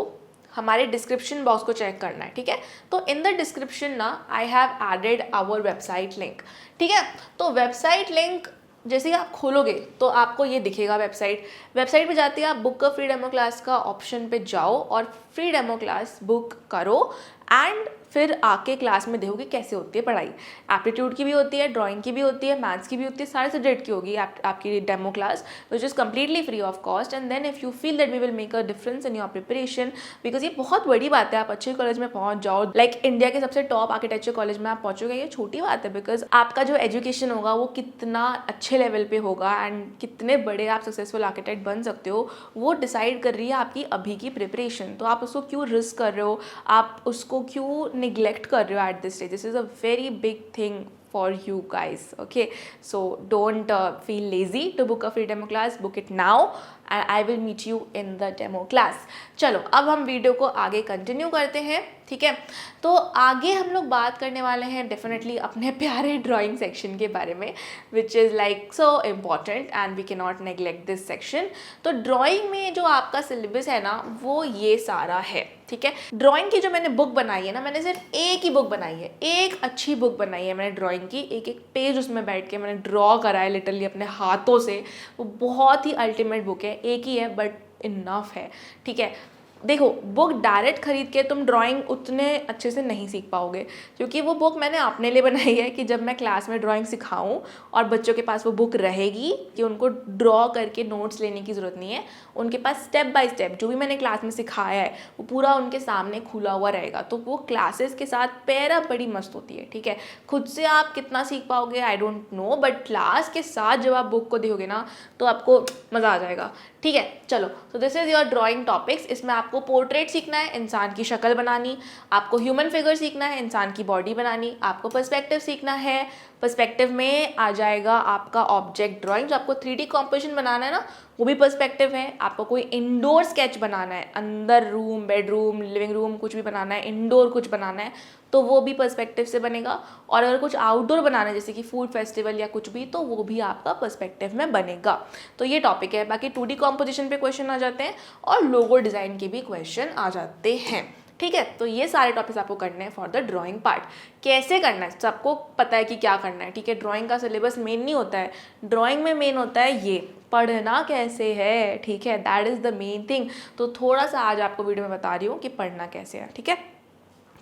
हमारे डिस्क्रिप्शन बॉक्स को चेक करना है, ठीक है। तो इन द डिस्क्रिप्शन ना I have added our website link, ठीक है। तो वेबसाइट लिंक जैसे ही आप खोलोगे तो आपको ये दिखेगा वेबसाइट पे जाते ही आप book a free demo class का ऑप्शन पे जाओ और फ्री डेमो क्लास बुक करो, एंड फिर आके क्लास में देखोगे कैसे होती है पढ़ाई। एप्टीट्यूड की भी होती है, ड्राइंग की भी होती है, मैथ्स की भी होती है, सारे सब्जेक्ट की होगी आपकी demo class, which is completely free of cost. And then if you feel that we will make a difference in your preparation, because ये बहुत बड़ी बात है, आप अच्छे कॉलेज में पहुंच जाओ, लाइक इंडिया के सबसे टॉप आर्किटेक्चर कॉलेज में आप पहुंचोगे, ये छोटी बात है, बिकॉज आपका जो एजुकेशन होगा वो कितना अच्छे लेवल पे होगा एंड कितने बड़े आप सक्सेसफुल आर्किटेक्ट बन सकते हो, वो डिसाइड कर रही है आपकी अभी की प्रिपरेशन। तो आप उसको क्यों रिस्क कर रहे हो, आप उसको क्यों निग्लेक्ट कर रहे हो at this stage? This is a very big thing for you guys, okay? So don't feel lazy to book a free demo class, book it now and I will meet you in the demo class। चलो अब हम video को आगे continue करते हैं, ठीक है। तो आगे हम लोग बात करने वाले हैं डेफिनेटली अपने प्यारे ड्राइंग सेक्शन के बारे में, which is like so important and we can not neglect this section. तो ड्राइंग में जो आपका सिलेबस है ना वो ये सारा है, ठीक है। ड्राइंग की जो मैंने बुक बनाई है ना, मैंने सिर्फ एक ही बुक बनाई है, एक अच्छी बुक बनाई है मैंने ड्राइंग की, एक एक पेज उसमें बैठ के मैंने ड्रॉ करा है लिटरली अपने हाथों से। वो बहुत ही अल्टीमेट बुक है, एक ही है बट इनफ है, ठीक है। देखो बुक डायरेक्ट खरीद के तुम ड्राइंग उतने अच्छे से नहीं सीख पाओगे, क्योंकि वो बुक मैंने अपने लिए बनाई है कि जब मैं क्लास में ड्राइंग सिखाऊं और बच्चों के पास वो बुक रहेगी कि उनको ड्रॉ करके नोट्स लेने की ज़रूरत नहीं है, उनके पास स्टेप बाय स्टेप जो भी मैंने क्लास में सिखाया है वो पूरा उनके सामने खुला हुआ रहेगा। तो वो क्लासेस के साथ पैरा बड़ी मस्त होती है, ठीक है। खुद से आप कितना सीख पाओगे I don't know, but class के साथ जब आप बुक को देखोगे ना तो आपको मज़ा आ जाएगा, ठीक है। चलो तो this is your drawing topics. इसमें आपको पोर्ट्रेट सीखना है, इंसान की शक्ल बनानी, आपको ह्यूमन फिगर सीखना है, इंसान की बॉडी बनानी, आपको पर्सपेक्टिव सीखना है। पर्सपेक्टिव में आ जाएगा आपका ऑब्जेक्ट ड्राइंग, जो आपको 3D कॉम्पोजिशन बनाना है ना वो भी पर्सपेक्टिव है। आपको कोई इंडोर स्केच बनाना है, अंदर रूम, बेडरूम, लिविंग रूम कुछ भी बनाना है, इंडोर कुछ बनाना है तो वो भी पर्सपेक्टिव से बनेगा। और अगर कुछ आउटडोर बनाना है जैसे कि फूड फेस्टिवल या कुछ भी, तो वो भी आपका पर्सपेक्टिव में बनेगा। तो ये टॉपिक है। बाकी 2D कॉम्पोजिशन पे क्वेश्चन आ जाते हैं और लोगो डिज़ाइन के भी क्वेश्चन आ जाते हैं, ठीक है। तो ये सारे टॉपिक्स आपको करने हैं फॉर द ड्राइंग पार्ट। कैसे करना है सबको पता है कि क्या करना है, ठीक है। ड्राइंग का सिलेबस मेन नहीं होता है, ड्राइंग में मेन होता है ये पढ़ना कैसे है, ठीक है। That is the main thing. तो थोड़ा सा आज आपको वीडियो में बता रही हूँ कि पढ़ना कैसे है, ठीक है।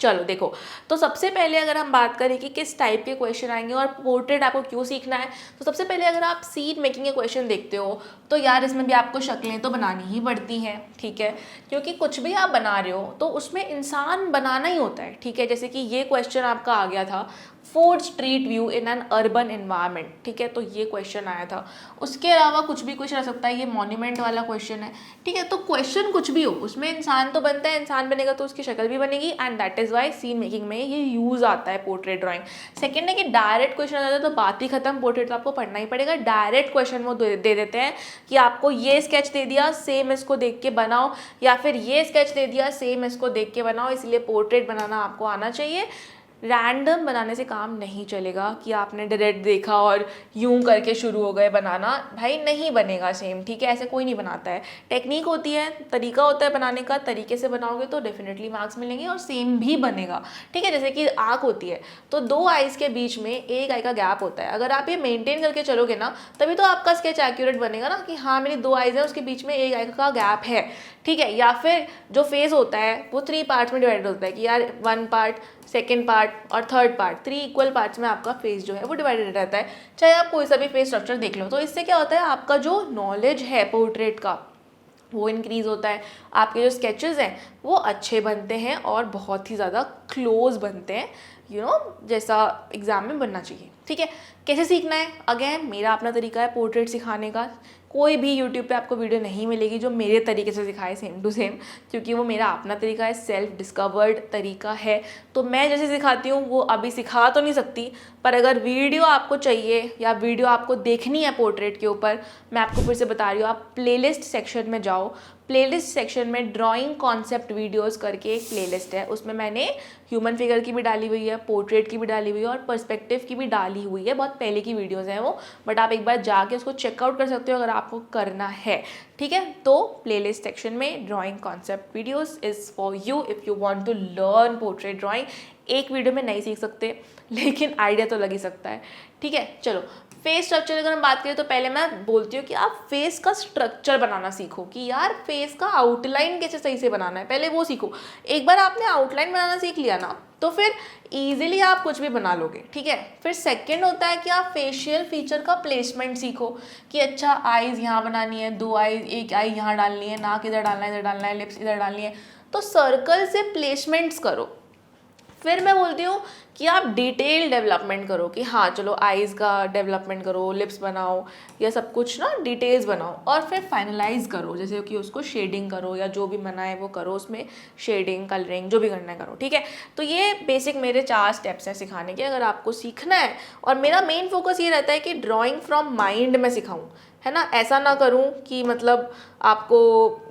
चलो देखो, तो सबसे पहले अगर हम बात करें कि किस टाइप के क्वेश्चन आएंगे और पोर्ट्रेट आपको क्यों सीखना है, तो सबसे पहले अगर आप सीन मेकिंग के क्वेश्चन देखते हो तो यार इसमें भी आपको शक्लें तो बनानी ही पड़ती हैं, ठीक है। क्योंकि कुछ भी आप बना रहे हो तो उसमें इंसान बनाना ही होता है, ठीक है। जैसे कि ये क्वेश्चन आपका आ गया था, fourth street view in an urban environment, ठीक है। तो ये क्वेश्चन आया था। उसके अलावा कुछ भी क्वेश्चन आ सकता है, ये मॉन्यूमेंट वाला क्वेश्चन है, ठीक है। तो क्वेश्चन कुछ भी हो उसमें इंसान तो बनता है, इंसान बनेगा तो उसकी शक्ल भी बनेगी, and that is why scene making में ये यूज़ आता है पोर्ट्रेट ड्राइंग। सेकेंड है कि डायरेक्ट क्वेश्चन आ जाता है तो बात ही खत्म, पोर्ट्रेट तो आपको पढ़ना ही पड़ेगा। डायरेक्ट क्वेश्चन वो दे देते हैं कि आपको ये स्केच दे दिया सेम इसको देख के बनाओ, या फिर ये स्केच दे दिया सेम इसको देख के बनाओ, इसलिए पोर्ट्रेट बनाना आपको आना चाहिए। रैंडम बनाने से काम नहीं चलेगा कि आपने डायरेक्ट देखा और यूं करके शुरू हो गए बनाना, भाई नहीं बनेगा सेम, ठीक है, ऐसे कोई नहीं बनाता है। टेक्निक होती है, तरीका होता है बनाने का, तरीके से बनाओगे तो डेफिनेटली मार्क्स मिलेंगे और सेम भी बनेगा, ठीक है। जैसे कि आँख होती है तो 2 आइज़ के बीच में एक आई का गैप होता है, अगर आप ये मेंटेन करके चलोगे ना तभी तो आपका स्केच एक्यूरेट बनेगा ना, कि हाँ मेरी 2 आइज़ है उसके बीच में एक आई का गैप है, ठीक है। या फिर जो फेस होता है वो 3 पार्ट्स में डिवाइडेड होता है कि यार 1 पार्ट, सेकेंड पार्ट और थर्ड पार्ट, 3 इक्वल पार्ट्स में आपका फेस जो है वो डिवाइडेड रहता है, चाहे आप कोई सा भी फेस स्ट्रक्चर देख लो। तो इससे क्या होता है, आपका जो नॉलेज है पोर्ट्रेट का वो इंक्रीज़ होता है, आपके जो स्केचेस हैं वो अच्छे बनते हैं और बहुत ही ज़्यादा क्लोज बनते हैं, जैसा एग्ज़ाम में बनना चाहिए, ठीक है। कैसे सीखना है, अगेन मेरा अपना तरीका है पोर्ट्रेट सिखाने का। कोई भी यूट्यूब पे आपको वीडियो नहीं मिलेगी जो मेरे तरीके से सिखाए सेम टू सेम, क्योंकि वो मेरा अपना तरीका है, सेल्फ डिस्कवर्ड तरीका है। तो मैं जैसे सिखाती हूँ वो अभी सिखा तो नहीं सकती, पर अगर वीडियो आपको चाहिए या वीडियो आपको देखनी है पोर्ट्रेट के ऊपर, मैं आपको फिर से बता रही हूँ, आप प्लेलिस्ट सेक्शन में जाओ। प्लेलिस्ट सेक्शन में ड्राइंग कॉन्सेप्ट वीडियोस करके एक प्लेलिस्ट है, उसमें मैंने ह्यूमन फिगर की भी डाली हुई है, पोर्ट्रेट की भी डाली हुई है और पर्सपेक्टिव की भी डाली हुई है। बहुत पहले की वीडियोस हैं वो, बट आप एक बार जाके उसको चेकआउट कर सकते हो अगर आपको करना है, ठीक है। तो प्लेलिस्ट सेक्शन में drawing concept videos is for you if you want to learn portrait drawing. एक वीडियो में नहीं सीख सकते लेकिन आइडिया तो लग ही सकता है, ठीक है। चलो फेस स्ट्रक्चर अगर हम बात करें तो पहले मैं बोलती हूँ कि आप फेस का स्ट्रक्चर बनाना सीखो, कि यार फेस का आउटलाइन कैसे सही से बनाना है, पहले वो सीखो। एक बार आपने आउटलाइन बनाना सीख लिया ना तो फिर ईजिली आप कुछ भी बना लोगे, ठीक है। फिर सेकंड होता है कि आप फेशियल फीचर का प्लेसमेंट सीखो, कि अच्छा आईज़ यहाँ बनानी है, 2 आईज़, एक आई यहाँ डालनी है, नाक इधर डालना है, इधर डालना है, लिप्स इधर डालनी है, तो सर्कल से प्लेसमेंट्स करो। फिर मैं बोलती हूँ कि आप डिटेल डेवलपमेंट करो, कि हाँ चलो आईज़ का डेवलपमेंट करो, लिप्स बनाओ, या सब कुछ ना डिटेल्स बनाओ, और फिर फाइनलाइज करो, जैसे कि उसको शेडिंग करो या जो भी मना है वो करो, उसमें शेडिंग कलरिंग जो भी करना है करो, ठीक है। तो ये बेसिक मेरे 4 स्टेप्स हैं सिखाने के, अगर आपको सीखना है। और मेरा मेन फोकस ये रहता है कि ड्राइंग फ्रॉम माइंड में सिखाऊँ, है ना, ऐसा ना करूं कि मतलब आपको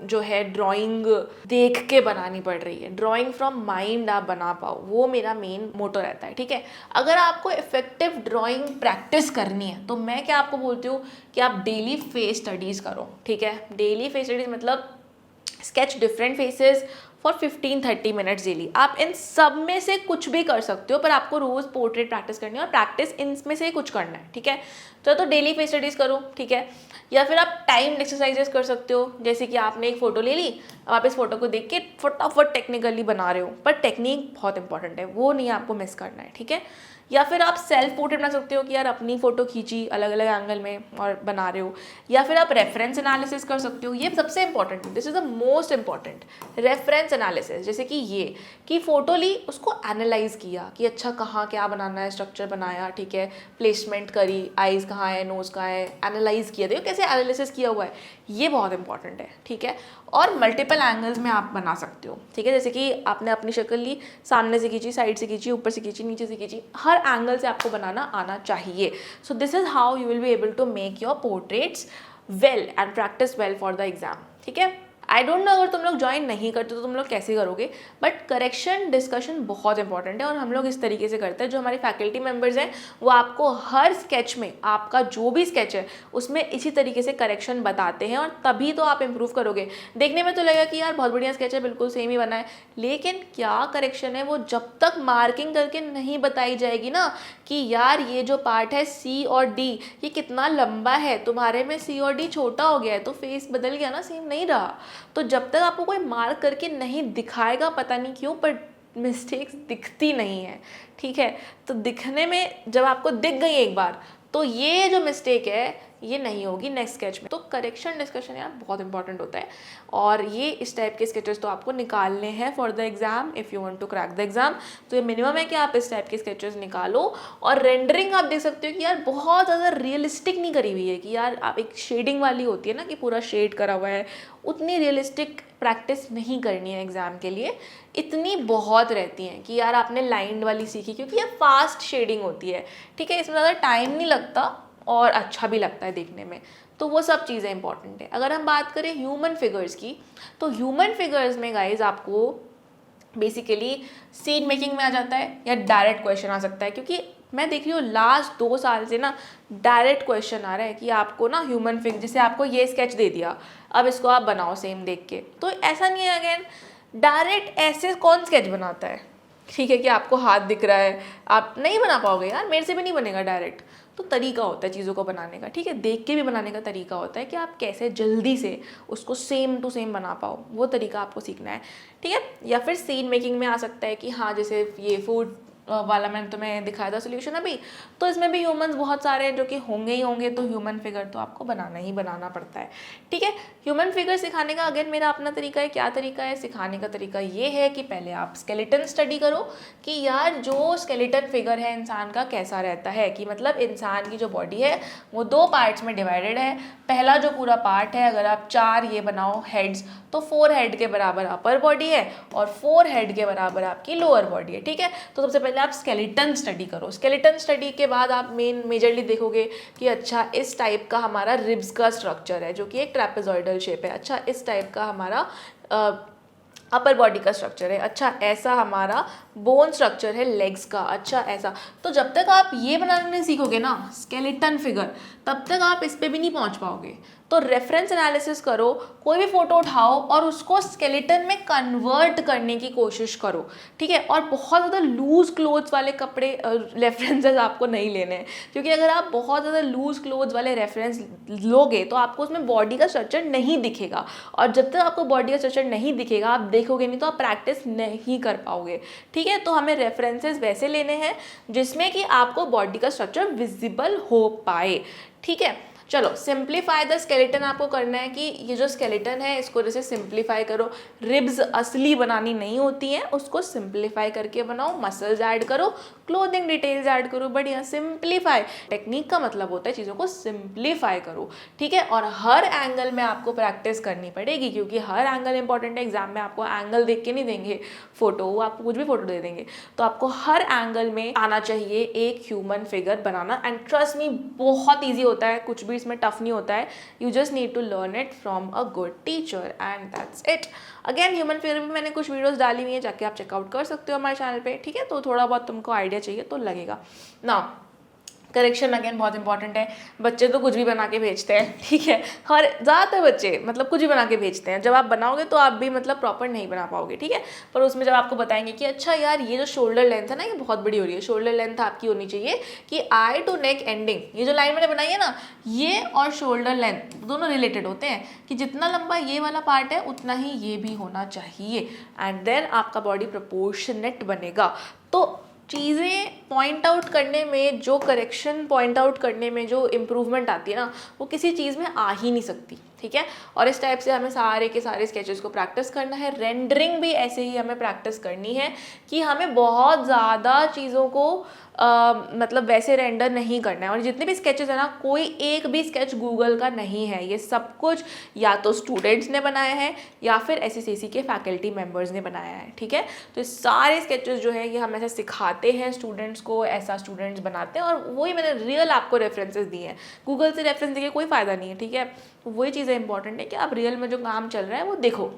जो है ड्राइंग देख के बनानी पड़ रही है, ड्राइंग फ्रॉम माइंड आप बना पाओ, वो मेरा मेन मोटो रहता है, ठीक है। अगर आपको इफेक्टिव ड्राइंग प्रैक्टिस करनी है तो मैं क्या आपको बोलती हूँ कि आप डेली फेस स्टडीज़ करो, ठीक है। डेली फेस स्टडीज़ मतलब sketch different phases for 15-30 minutes daily. आप इन सब में से कुछ भी कर सकते हो, पर आपको रोज़ पोर्ट्रेट प्रैक्टिस करनी है और प्रैक्टिस इनमें से कुछ करना है, ठीक है। तो डेली फेस स्टडीज़ करो, ठीक है। या फिर आप टाइम एक्सरसाइजेस कर सकते हो, जैसे कि आपने एक फ़ोटो ले ली, अब आप इस फोटो को देख के फटाफट टेक्निकली बना रहे हो, पर टेक्निक बहुत इंपॉर्टेंट है, वो नहीं आपको मिस करना है, ठीक है। या फिर आप सेल्फ पोर्ट्रेट बना सकते हो कि यार अपनी फ़ोटो खींची अलग अलग एंगल में और बना रहे हो। या फिर आप रेफरेंस एनालिसिस कर सकते हो, ये सबसे important, this is the most important, reference analysis. जैसे कि ये कि फ़ोटो ली, उसको एनालाइज किया कि अच्छा कहाँ क्या बनाना है, स्ट्रक्चर बनाया, ठीक है, प्लेसमेंट करी, आइज़ कहाँ है, नोज़ कहाँ है, एनालाइज किया, देखो कैसे एनालिसिस किया हुआ है, ये बहुत इंपॉर्टेंट है, ठीक है। और मल्टीपल एंगल्स में आप बना सकते हो, ठीक है। जैसे कि आपने अपनी शक्ल ली, सामने से खींची, साइड से खींची, ऊपर से खींची, नीचे से खींची, हर एंगल से आपको बनाना आना चाहिए। So this is how you will be able to make your portraits well and practice well for the exam, ठीक है। आई डोंट नो अगर तुम लोग ज्वाइन नहीं करते तो तुम लोग कैसे करोगे, बट करेक्शन डिस्कशन बहुत इंपॉर्टेंट है और हम लोग इस तरीके से करते हैं। जो हमारी फैकल्टी मेंबर्स हैं वो आपको हर स्केच में, आपका जो भी स्केच है उसमें इसी तरीके से करेक्शन बताते हैं, और तभी तो आप इम्प्रूव करोगे। देखने में तो लगेगा कि यार बहुत बढ़िया स्केच है, बिल्कुल सेम ही बना है, लेकिन क्या करेक्शन है वो जब तक मार्किंग करके नहीं बताई जाएगी ना, कि यार ये जो पार्ट है सी और डी ये कितना लंबा है, तुम्हारे में सी और डी छोटा हो गया है तो फेस बदल गया ना, सेम नहीं रहा। तो जब तक आपको कोई मार्क करके नहीं दिखाएगा, पता नहीं क्यों, पर मिस्टेक्स दिखती नहीं है, ठीक है। तो दिखने में जब आपको दिख गई एक बार तो ये जो मिस्टेक है ये नहीं होगी नेक्स्ट स्केच में। तो करेक्शन डिस्कशन यार बहुत इंपॉर्टेंट होता है, और ये इस टाइप के स्केचेस तो आपको निकालने हैं for the exam if you want to crack the exam. तो ये मिनिमम है कि आप इस टाइप के स्केचेस निकालो। और रेंडरिंग आप देख सकते हो कि यार बहुत ज़्यादा रियलिस्टिक नहीं करी हुई है, कि यार आप एक शेडिंग वाली होती है ना कि पूरा शेड करा हुआ है, उतनी रियलिस्टिक प्रैक्टिस नहीं करनी है एग्जाम के लिए। इतनी बहुत रहती हैं कि यार आपने लाइन वाली सीखी, क्योंकि ये फास्ट शेडिंग होती है, ठीक है, इसमें ज़्यादा टाइम नहीं लगता और अच्छा भी लगता है देखने में। तो वो सब चीज़ें इंपॉर्टेंट है। अगर हम बात करें ह्यूमन फिगर्स की, तो ह्यूमन फिगर्स में गाइज आपको बेसिकली सीन मेकिंग में आ जाता है या डायरेक्ट क्वेश्चन आ सकता है, क्योंकि मैं देख रही हूँ लास्ट 2 साल से ना डायरेक्ट क्वेश्चन आ रहा है कि आपको ना ह्यूमन फिगर, जैसे आपको ये स्केच दे दिया, अब इसको आप बनाओ सेम देख के। तो ऐसा नहीं है अगेन डायरेक्ट ऐसे कौन स्केच बनाता है, ठीक है, कि आपको हाथ दिख रहा है, आप नहीं बना पाओगे यार, मेरे से भी नहीं बनेगा डायरेक्ट। तो तरीका होता है चीज़ों को बनाने का, ठीक है, देख के भी बनाने का तरीका होता है कि आप कैसे जल्दी से उसको सेम टू सेम बना पाओ, वो तरीका आपको सीखना है, ठीक है। या फिर सीन मेकिंग में आ सकता है कि हाँ, जैसे ये फूड वाला मैंने तुम्हें दिखाया था सोल्यूशन अभी, तो इसमें भी ह्यूमंस बहुत सारे हैं जो कि होंगे ही होंगे, तो ह्यूमन फिगर तो आपको बनाना ही बनाना पड़ता है, ठीक है। ह्यूमन फिगर सिखाने का अगेन मेरा अपना तरीका है। क्या तरीका है सिखाने का? तरीका ये है कि पहले आप स्केलेटन स्टडी करो कि यार जो स्केलेटन फिगर है इंसान का कैसा रहता है, कि मतलब इंसान की जो बॉडी है वो 2 पार्ट्स में डिवाइडेड है। पहला जो पूरा पार्ट है, अगर आप 4 ये बनाओ हेड्स, तो 4 हेड के बराबर अपर बॉडी है और 4 हेड के बराबर आपकी लोअर बॉडी है, ठीक है। तो सबसे पहले आप स्केलेटन स्टडी करो। स्केलेटन स्टडी के बाद आप मेजरली देखोगे कि अच्छा इस टाइप का हमारा रिब्स का स्ट्रक्चर है जो कि एक ट्रेपेजॉइडल शेप है, अच्छा इस टाइप का हमारा अपर बॉडी का स्ट्रक्चर है, अच्छा ऐसा हमारा बोन स्ट्रक्चर है लेग्स का, अच्छा ऐसा। तो जब तक आप ये बनाना नहीं सीखोगे ना स्केलेटन फिगर, तब तक आप इस पे भी नहीं पहुंच पाओगे। तो रेफरेंस एनालिसिस करो, कोई भी फोटो उठाओ और उसको स्केलेटन में कन्वर्ट करने की कोशिश करो, ठीक है। और बहुत ज़्यादा लूज क्लोथ्स वाले कपड़े रेफरेंसेस आपको नहीं लेने हैं, क्योंकि अगर आप बहुत ज़्यादा लूज क्लोथ्स वाले रेफरेंस लोगे तो आपको उसमें बॉडी का स्ट्रक्चर नहीं दिखेगा, और जब तक आपको बॉडी का स्ट्रक्चर नहीं दिखेगा, आप देखोगे नहीं तो आप प्रैक्टिस नहीं कर पाओगे, ठीक है। तो हमें रेफरेंसेस वैसे लेने हैं जिसमें कि आपको बॉडी का स्ट्रक्चर विजिबल हो पाए, ठीक है। चलो सिंप्लीफाई द स्केलेटन आपको करना है कि ये जो स्केलेटन है इसको जैसे सिंप्लीफाई करो। रिब्स असली बनानी नहीं होती हैं, उसको सिंप्लीफाई करके बनाओ, मसल्स ऐड करो, क्लोथिंग डिटेल्स ऐड करो, बढ़िया सिंप्लीफाई। टेक्निक का मतलब होता है चीज़ों को सिंप्लीफाई करो, ठीक है। और हर एंगल में आपको प्रैक्टिस करनी पड़ेगी, क्योंकि हर एंगल इंपॉर्टेंट है। एग्जाम में आपको एंगल देख के नहीं देंगे फोटो, वो आपको कुछ भी फोटो दे देंगे, तो आपको हर एंगल में आना चाहिए एक human figure banana. And trust me बहुत ईजी होता है, कुछ भी इसमें टफ नहीं होता है। You just need to learn it from a good teacher and that's it. Again human figure भी मैंने कुछ वीडियोस डाली हुई है, जाके आप चेकआउट कर सकते हो हमारे चैनल पे, ठीक है। तो थोड़ा बहुत तुमको आइडिया चाहिए तो लगेगा ना। करेक्शन अगेन बहुत इंपॉर्टेंट है। बच्चे तो कुछ भी बना के भेजते हैं, ठीक है, और ज़्यादातर बच्चे मतलब कुछ भी बना के भेजते हैं। जब आप बनाओगे तो आप भी मतलब प्रॉपर नहीं बना पाओगे, ठीक है। पर उसमें जब आपको बताएंगे कि अच्छा यार ये जो शोल्डर लेंथ है ना, ये बहुत बड़ी हो रही है, शोल्डर लेंथ आपकी होनी चाहिए कि आई टू नेक एंडिंग, ये जो लाइन मैंने बनाई है ना, ये और शोल्डर लेंथ दोनों रिलेटेड होते हैं कि जितना लंबा ये वाला पार्ट है उतना ही ये भी होना चाहिए, एंड देन आपका बॉडी प्रोपोर्शनेट बनेगा। तो चीज़ें पॉइंट आउट करने में, जो करेक्शन पॉइंट आउट करने में जो इम्प्रूवमेंट आती है ना, वो किसी चीज़ में आ ही नहीं सकती, ठीक है। और इस टाइप से हमें सारे के सारे स्केचेस को प्रैक्टिस करना है। रेंडरिंग भी ऐसे ही हमें प्रैक्टिस करनी है कि हमें बहुत ज़्यादा चीज़ों को मतलब वैसे रेंडर नहीं करना है। और जितने भी स्केचेस है ना, कोई एक भी स्केच गूगल का नहीं है, ये सब कुछ या तो स्टूडेंट्स ने बनाया है या फिर SSCC के फैकल्टी मेंबर्स ने बनाया है, ठीक है। तो सारे स्केचेस जो है ये हम ऐसे सिखाते हैं स्टूडेंट्स को, ऐसा स्टूडेंट्स बनाते हैं, और वही मैंने रियल आपको रेफरेंसेस दिए हैं। गूगल से रेफरेंस देके कोई फ़ायदा नहीं है, ठीक है। वही चीज़ें इंपॉर्टेंट है कि आप रियल में जो काम चल रहा है वो देखो।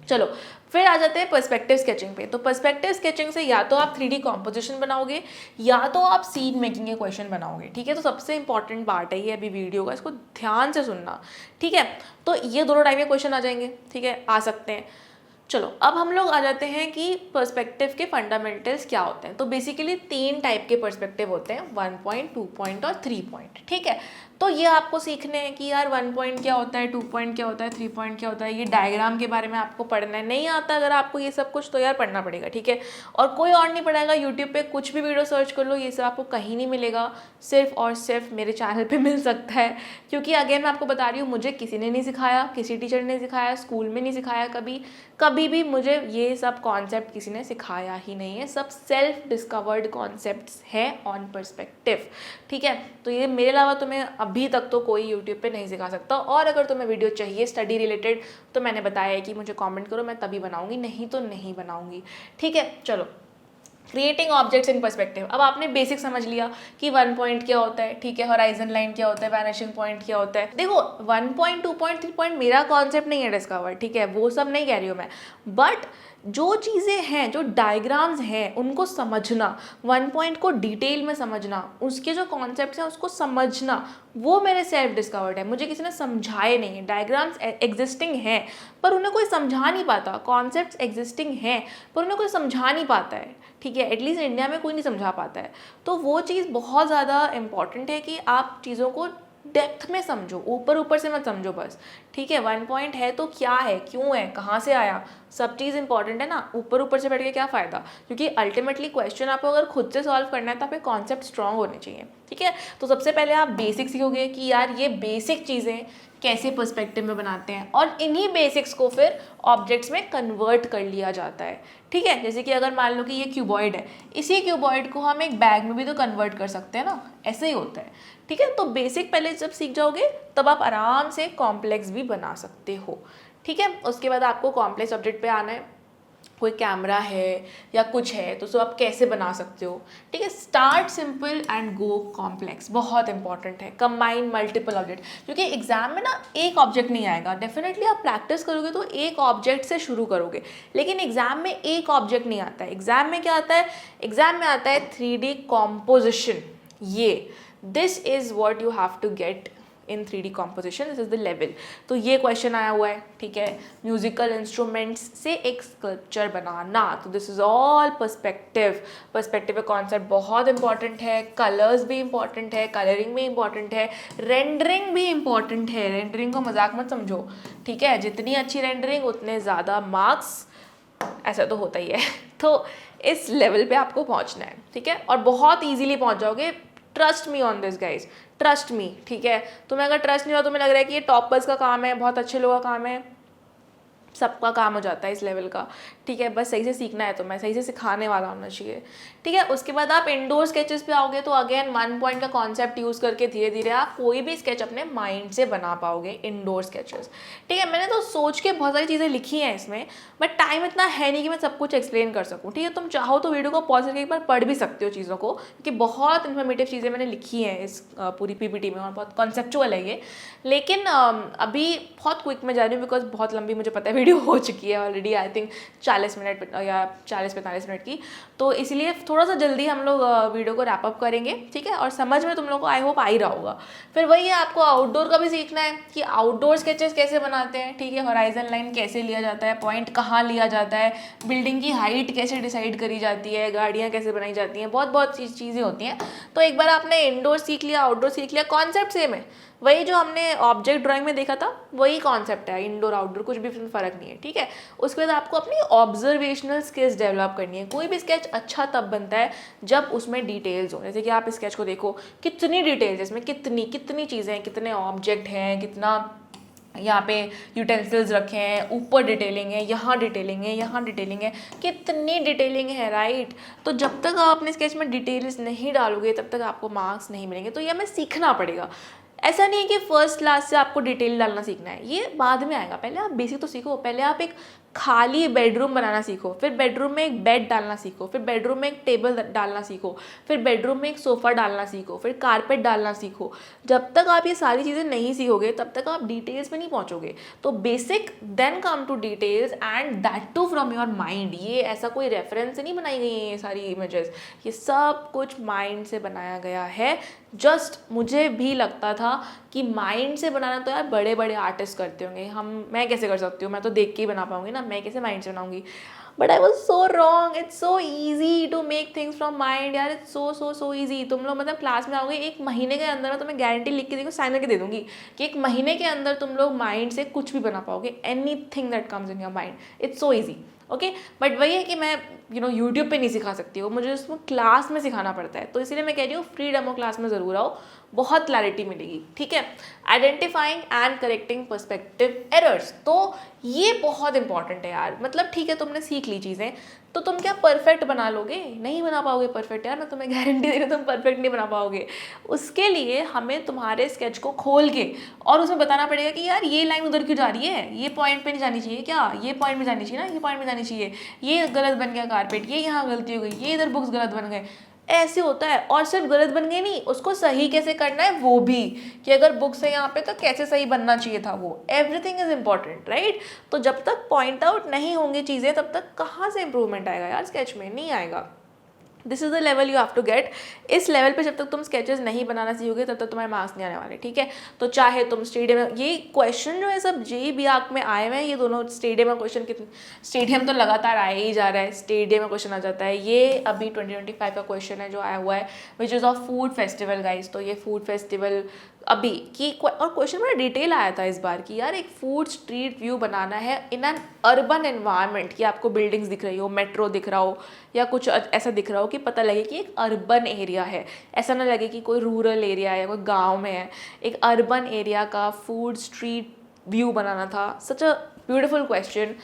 चलो फिर आ जाते हैं पर्सपेक्टिव स्केचिंग पे। तो पर्सपेक्टिव स्केचिंग से या तो आप 3D कॉम्पोजिशन बनाओगे या तो आप सीन मेकिंग के क्वेश्चन बनाओगे, ठीक है। तो सबसे इंपॉर्टेंट पार्ट है ये अभी वीडियो का, इसको ध्यान से सुनना, ठीक है। तो ये दोनों टाइप के क्वेश्चन आ जाएंगे, ठीक है, आ सकते हैं। चलो अब हम लोग आ जाते हैं कि पर्सपेक्टिव के फंडामेंटल्स क्या होते हैं। तो बेसिकली 3 टाइप के पर्सपेक्टिव होते हैं, 1 पॉइंट, 2 पॉइंट और 3 पॉइंट, ठीक है। तो ये आपको सीखने हैं कि यार 1 पॉइंट क्या होता है, 2 पॉइंट क्या होता है, 3 पॉइंट क्या होता है। ये डायग्राम के बारे में आपको पढ़ना है। नहीं आता अगर आपको ये सब कुछ तो यार पढ़ना पड़ेगा, ठीक है। और कोई और नहीं पढ़ाएगा, यूट्यूब पे कुछ भी वीडियो सर्च कर लो, ये सब आपको कहीं नहीं मिलेगा, सिर्फ और सिर्फ मेरे चैनल पे मिल सकता है। क्योंकि अगेन मैं आपको बता रही हूँ, मुझे किसी ने नहीं सिखाया, किसी टीचर ने सिखाया, स्कूल में नहीं सिखाया, कभी भी मुझे ये सब कॉन्सेप्ट किसी ने सिखाया ही नहीं है। सब सेल्फ डिस्कवर्ड कॉन्सेप्ट्स है ऑन पर्सपेक्टिव, ठीक है। तो ये मेरे अलावा तुम्हें अभी तक तो कोई यूट्यूब पे नहीं सिखा सकता। और अगर तुम्हें वीडियो चाहिए स्टडी रिलेटेड तो मैंने बताया है कि मुझे कमेंट करो, मैं तभी बनाऊंगी, नहीं तो नहीं बनाऊंगी, ठीक है। चलो क्रिएटिंग ऑब्जेक्ट्स इन पर्सपेक्टिव। अब आपने बेसिक समझ लिया कि 1 पॉइंट क्या होता है, ठीक है, हॉराइजन लाइन क्या होता है, वैनिशिंग पॉइंट क्या होता है। देखो 1 पॉइंट, 2 पॉइंट, 3 पॉइंट मेरा कॉन्सेप्ट नहीं है डिस्कवर, ठीक है, वो सब नहीं कह रही हूँ मैं। बट जो चीज़ें हैं, जो डायग्राम्स हैं, उनको समझना, वन पॉइंट को डिटेल में समझना, उसके जो कॉन्सेप्ट्स हैं उसको समझना, वो मेरे सेल्फ डिस्कवर्ड है। मुझे किसी ने समझाए नहीं है। डायग्राम्स एग्जिस्टिंग हैं पर उन्हें कोई समझा नहीं पाता, कॉन्सेप्ट्स एग्जिस्टिंग हैं पर उन्हें कोई समझा नहीं पाता है, ठीक है, एटलीस्ट इंडिया में कोई नहीं समझा पाता है। तो वो चीज़ बहुत ज़्यादा इंपॉर्टेंट है कि आप चीज़ों को डेप्थ में समझो, ऊपर ऊपर से मत समझो बस, ठीक है। वन पॉइंट है तो क्या है, क्यों है, कहाँ से आया, सब चीज़ इंपॉर्टेंट है ना। ऊपर ऊपर से बैठ के क्या फ़ायदा, क्योंकि अल्टीमेटली क्वेश्चन आपको अगर खुद से सॉल्व करना है तो आपके कॉन्सेप्ट स्ट्रॉन्ग होने चाहिए, ठीक है। तो सबसे पहले आप बेसिक सीखोगे कि यार ये बेसिक चीज़ें कैसे पर्सपेक्टिव में बनाते हैं, और इन्हीं बेसिक्स को फिर ऑब्जेक्ट्स में कन्वर्ट कर लिया जाता है, ठीक है। जैसे कि अगर मान लो कि ये क्यूबॉइड है, इसी क्यूबॉइड को हम एक बैग में भी तो कन्वर्ट कर सकते हैं ना, ऐसे ही होता है, ठीक है। तो बेसिक पहले जब सीख जाओगे तब आप आराम से कॉम्प्लेक्स भी बना सकते हो, ठीक है। उसके बाद आपको कॉम्प्लेक्स ऑब्जेक्ट पे आना है, कोई कैमरा है या कुछ है तो उसको आप कैसे बना सकते हो, ठीक है। Start simple and go complex, बहुत इंपॉर्टेंट है। कंबाइन मल्टीपल ऑब्जेक्ट, क्योंकि एग्जाम में ना एक ऑब्जेक्ट नहीं आएगा, डेफिनेटली आप प्रैक्टिस करोगे तो एक ऑब्जेक्ट से शुरू करोगे, लेकिन एग्जाम में एक ऑब्जेक्ट नहीं आता है। एग्जाम में क्या आता है, एग्जाम में आता है 3D कॉम्पोजिशन। ये this is what you have to get in 3D composition, this is the level. तो ये क्वेश्चन आया हुआ है, ठीक है, म्यूजिकल इंस्ट्रूमेंट्स से एक स्कल्पचर बनाना, तो this is all perspective. Perspective का कॉन्सेप्ट बहुत इंपॉर्टेंट है, कलर्स भी इंपॉर्टेंट है, कलरिंग भी इंपॉर्टेंट है, रेंडरिंग भी इंपॉर्टेंट है। रेंडरिंग को मजाक मत समझो, ठीक है, जितनी अच्छी रेंडरिंग उतने ज़्यादा मार्क्स, ऐसा तो होता ही है। तो इस लेवल पे आपको पहुंचना है, ठीक है, और बहुत ईजीली पहुंच जाओगे। Trust me on this guys, trust me, ठीक है। तुम्हें अगर ट्रस्ट नहीं हो, तुम्हें लग रहा है कि ये टॉपर्स का काम है, बहुत अच्छे लोगों का काम है, सबका काम हो जाता है इस लेवल का, ठीक है। बस सही से सीखना है, तो मैं सही से सिखाने वाला होना चाहिए, ठीक है। उसके बाद आप इंडोर स्केचेस पे आओगे तो अगेन वन पॉइंट का कॉन्सेप्ट यूज़ करके धीरे धीरे आप कोई भी स्केच अपने माइंड से बना पाओगे, इंडोर स्केचेस, ठीक है। मैंने तो सोच के बहुत सारी चीज़ें लिखी हैं इसमें, बट टाइम इतना है नहीं कि मैं सब कुछ एक्सप्लेन कर सकूँ, ठीक है। तुम चाहो तो वीडियो को पॉज करके एक बार पढ़ भी सकते हो चीज़ों को, क्योंकि बहुत इन्फॉर्मेटिव चीज़ें मैंने लिखी हैं इस पूरी PPT में, और बहुत कॉन्सेप्चुअल है ये। लेकिन अभी बहुत क्विक में जा रही हूँ बिकॉज बहुत लंबी मुझे पता है वीडियो हो चुकी है ऑलरेडी, आई थिंक 40 मिनट या 40-45 मिनट की, तो इसलिए थोड़ा सा जल्दी हम लोग वीडियो को रैप अप करेंगे, ठीक है। और समझ में तुम लोग को आई होप आ ही रहा होगा। फिर वही है, आपको आउटडोर का भी सीखना है कि आउटडोर स्केचेस कैसे बनाते हैं, ठीक है, हॉराइजन लाइन कैसे लिया जाता है, पॉइंट कहाँ लिया जाता है, बिल्डिंग की हाइट कैसे डिसाइड करी जाती है, गाड़ियाँ कैसे बनाई जाती हैं, बहुत बहुत चीज़ें होती हैं। तो एक बार आपने इंडोर सीख लिया, आउटडोर सीख लिया, कॉन्सेप्ट सेम है, वही जो हमने ऑब्जेक्ट ड्राइंग में देखा था वही कॉन्सेप्ट है, इंडोर आउटडोर कुछ भी फ़र्क नहीं है, ठीक है। उसके बाद आपको अपनी ऑब्जर्वेशनल स्किल्स डेवलप करनी है। कोई भी स्केच अच्छा तब बनता है जब उसमें डिटेल्स हो, जैसे कि आप स्केच को देखो कितनी डिटेल्स है इसमें, कितनी चीज़ें हैं, कितने ऑब्जेक्ट हैं, कितना यहाँ पे यूटेंसिल्स रखे हैं, ऊपर डिटेलिंग है, यहाँ डिटेलिंग है, यहाँ डिटेलिंग है, कितनी डिटेलिंग है, राइट। तो जब तक आप अपने स्केच में डिटेल्स नहीं डालोगे तब तक आपको मार्क्स नहीं मिलेंगे। तो ये हमें सीखना पड़ेगा। ऐसा नहीं है कि फर्स्ट क्लास से आपको डिटेल डालना सीखना है, ये बाद में आएगा, पहले आप बेसिक तो सीखो। पहले आप एक खाली बेडरूम बनाना सीखो, फिर बेडरूम में एक बेड डालना सीखो, फिर बेडरूम में एक टेबल डालना सीखो, फिर बेडरूम में एक सोफ़ा डालना सीखो, फिर कारपेट डालना सीखो। जब तक आप ये सारी चीज़ें नहीं सीखोगे तब तक आप डिटेल्स में नहीं पहुंचोगे। तो basic then come to details and that too from your mind. ये ऐसा कोई रेफरेंस से नहीं बनाई गई है ये सारी इमेजेस, ये सब कुछ माइंड से बनाया गया है। जस्ट मुझे भी लगता था कि माइंड से बनाना तो यार बड़े बड़े आर्टिस्ट करते होंगे, मैं कैसे कर सकती हूँ, मैं तो देख के ही बना पाऊंगी ना, मैं कैसे माइंड से बनाऊंगी। But I was so wrong, it's so easy to make things from mind यार, इट्स सो ईजी। तुम लोग मतलब क्लास में आओगे, एक महीने के अंदर तो मैं गारंटी लिख के देखो, साइन करके दे दूंगी कि एक महीने के अंदर तुम लोग माइंड से कुछ भी बना पाओगे, any thing that comes in your mind, it's so easy, okay. But वही है कि मैं यूट्यूब पे नहीं सिखा सकती हूँ, मुझे उसको क्लास में सिखाना पड़ता है। तो इसीलिए मैं कह रही हूँ फ्री डेमो क्लास में ज़रूर आओ, बहुत क्लैरिटी मिलेगी, ठीक है। Identifying and correcting perspective errors, तो ये बहुत इंपॉर्टेंट है यार। मतलब ठीक है, तुमने सीख ली चीज़ें, तो तुम क्या परफेक्ट बना लोगे? नहीं बना पाओगे परफेक्ट यार, मैं तुम्हें गारंटी दे रही हूँ, तुम परफेक्ट नहीं बना पाओगे। उसके लिए हमें तुम्हारे स्केच को खोल के और उसमें बताना पड़ेगा कि यार ये लाइन उधर क्यों जा रही है, ये पॉइंट पे नहीं जानी चाहिए क्या, ये पॉइंट में जानी चाहिए ना, ये पॉइंट में जानी चाहिए, ये गलत बन गया कारपेट, ये यहाँ गलती हो गई, ये इधर बुक्स गलत बन गए। ऐसे होता है। और सिर्फ गलत बन गई नहीं, उसको सही कैसे करना है वो भी, कि अगर बुक्स है यहाँ पे तो कैसे सही बनना चाहिए था वो, एवरीथिंग इज इम्पॉर्टेंट, राइट। तो जब तक पॉइंट आउट नहीं होंगी चीज़ें तब तक कहाँ से इम्प्रूवमेंट आएगा यार, स्केच में नहीं आएगा। This is the level you have to get. इस लेवल पे जब तक तुम स्केचेस नहीं बनाना सीखोगे तब तक तुम्हारे मार्क्स नहीं आने वाले, ठीक है। तो चाहे तुम स्टेडियम में, ये क्वेश्चन जो है सब JEE आर्क में आए हुए हैं, ये दोनों स्टेडियम में क्वेश्चन कितने, स्टेडियम तो लगातार आया ही जा रहा है, स्टेडियम में क्वेश्चन आ जाता है। ये अभी 2025 का क्वेश्चन है जो आया हुआ है, which is of food festival guys. तो ये फूड फेस्टिवल अभी की, और क्वेश्चन बड़ा डिटेल आया था इस बार की यार, एक फूड स्ट्रीट व्यू बनाना है इन एन अर्बन एनवायरनमेंट, कि आपको बिल्डिंग्स दिख रही हो, मेट्रो दिख रहा हो या कुछ ऐसा दिख रहा हो कि पता लगे कि एक अर्बन एरिया है, ऐसा ना लगे कि कोई रूरल एरिया है, कोई गांव में है। एक अर्बन एरिया का फूड स्ट्रीट व्यू बनाना था। Such a beautiful question,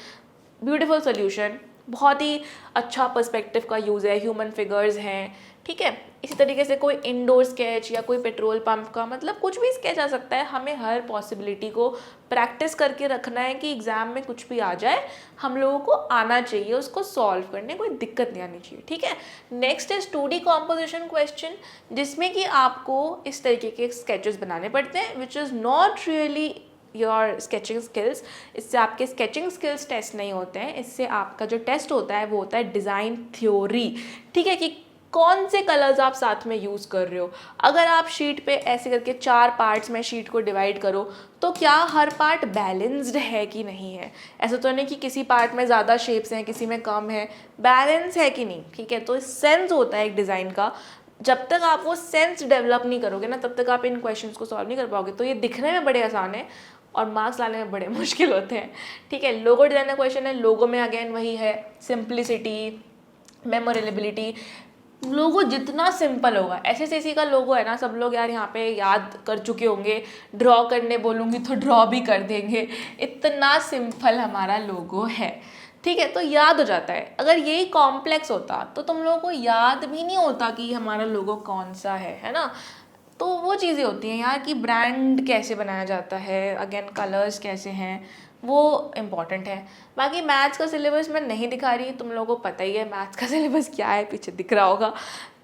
beautiful solution, बहुत ही अच्छा पर्सपेक्टिव का यूज़ है, ह्यूमन फिगर्स हैं, ठीक है। इसी तरीके से कोई इंडोर स्केच या कोई पेट्रोल पंप का, मतलब कुछ भी स्केच आ सकता है। हमें हर पॉसिबिलिटी को प्रैक्टिस करके रखना है कि एग्ज़ाम में कुछ भी आ जाए हम लोगों को आना चाहिए, उसको सॉल्व करने कोई दिक्कत नहीं आनी चाहिए, ठीक है। Next is 2D composition question, जिसमें कि आपको इस तरीके के स्केचेस बनाने पड़ते हैं, which is not really your sketching skills. इससे आपके स्केचिंग स्किल्स टेस्ट नहीं होते हैं, इससे आपका जो टेस्ट होता है वो होता है डिज़ाइन थ्योरी, ठीक है, कि कौन से कलर्स आप साथ में यूज़ कर रहे हो। अगर आप शीट पे ऐसे करके 4 पार्ट्स में शीट को डिवाइड करो तो क्या हर पार्ट बैलेंस्ड है कि नहीं है, ऐसा तो नहीं कि किसी पार्ट में ज़्यादा शेप्स हैं किसी में कम है, बैलेंस है कि नहीं, ठीक है। तो सेंस होता है एक डिज़ाइन का, जब तक आप वो सेंस डेवलप नहीं करोगे ना तब तक आप इन क्वेश्चंस को सॉल्व नहीं कर पाओगे। तो ये दिखने में बड़े आसान है और मार्क्स लाने में बड़े मुश्किल होते हैं, ठीक है। लोगो डिज़ाइन का क्वेश्चन है, लोगो में अगेन वही है, सिंप्लिसिटी, मेमोरेबिलिटी। लोगो जितना सिंपल होगा, SSAC का लोगो है ना, सब लोग यार यहाँ पे याद कर चुके होंगे, ड्रॉ करने बोलूँगी तो ड्रॉ भी कर देंगे, इतना सिंपल हमारा लोगो है, ठीक है। तो याद हो जाता है। अगर यही कॉम्प्लेक्स होता तो तुम लोगों को याद भी नहीं होता कि हमारा लोगो कौन सा है ना। तो वो चीज़ें होती हैं यार कि ब्रांड कैसे बनाया जाता है, अगेन कलर्स कैसे हैं, वो इम्पॉर्टेंट है। बाकी मैथ्स का सिलेबस मैं नहीं दिखा रही, तुम लोगों को पता ही है मैथ्स का सिलेबस क्या है, पीछे दिख रहा होगा।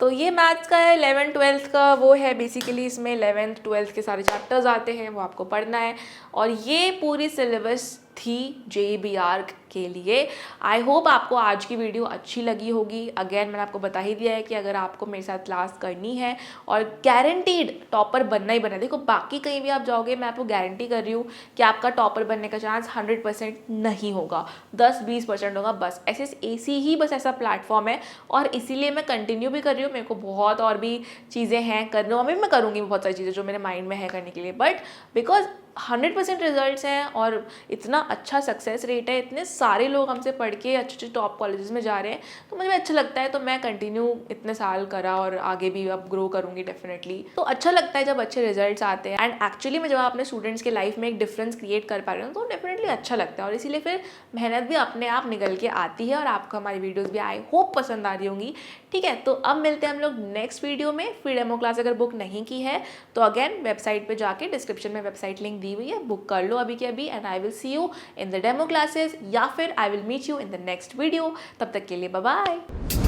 तो ये मैथ्स का है, 11th 12th का वो है बेसिकली, इसमें 11th 12th के सारे चैप्टर्स आते हैं, वो आपको पढ़ना है। और ये पूरी सिलेबस थी JEE आर्क के लिए। आई होप आपको आज की वीडियो अच्छी लगी होगी। अगेन मैंने आपको बता ही दिया है कि अगर आपको मेरे साथ क्लास करनी है और गारंटीड टॉपर बनना ही बनना है, देखो बाकी कहीं भी आप जाओगे मैं आपको गारंटी कर रही हूँ कि आपका टॉपर बनने का चांस 100% नहीं होगा, 10-20% होगा बस। SSAC ही बस ऐसा प्लेटफॉर्म है और इसीलिए मैं कंटिन्यू भी कर रही हूँ। मेरे को बहुत और भी चीज़ें हैं करने, अभी मैं करूँगी बहुत सारी चीज़ें जो मेरे माइंड में है करने के लिए, बट बिकॉज 100% रिजल्ट्स हैं और इतना अच्छा सक्सेस रेट है, इतने सारे लोग हमसे पढ़ के अच्छे अच्छे टॉप कॉलेजेस में जा रहे हैं, तो मुझे अच्छा लगता है। तो मैं कंटिन्यू इतने साल करा और आगे भी अब ग्रो करूँगी डेफिनेटली। तो अच्छा लगता है जब अच्छे रिजल्ट्स आते हैं, एंड एक्चुअली में जब आप अपने स्टूडेंट्स के लाइफ में एक डिफरेंस क्रिएट कर पा रहे हो तो डेफिनेटली अच्छा लगता है। और इसीलिए फिर मेहनत भी अपने आप निकल के आती है और आपको हमारी वीडियोज़ भी आई होप पसंद आ रही होंगी, ठीक है। तो अब मिलते हैं हम लोग नेक्स्ट वीडियो में। फिर डेमो क्लास अगर बुक नहीं की है तो अगेन वेबसाइट पे जाके डिस्क्रिप्शन में वेबसाइट लिंक दी हुई है, बुक कर लो अभी के अभी, and I will see you in the demo classes या फिर I will meet you in the next video. तब तक के लिए बाय बाय।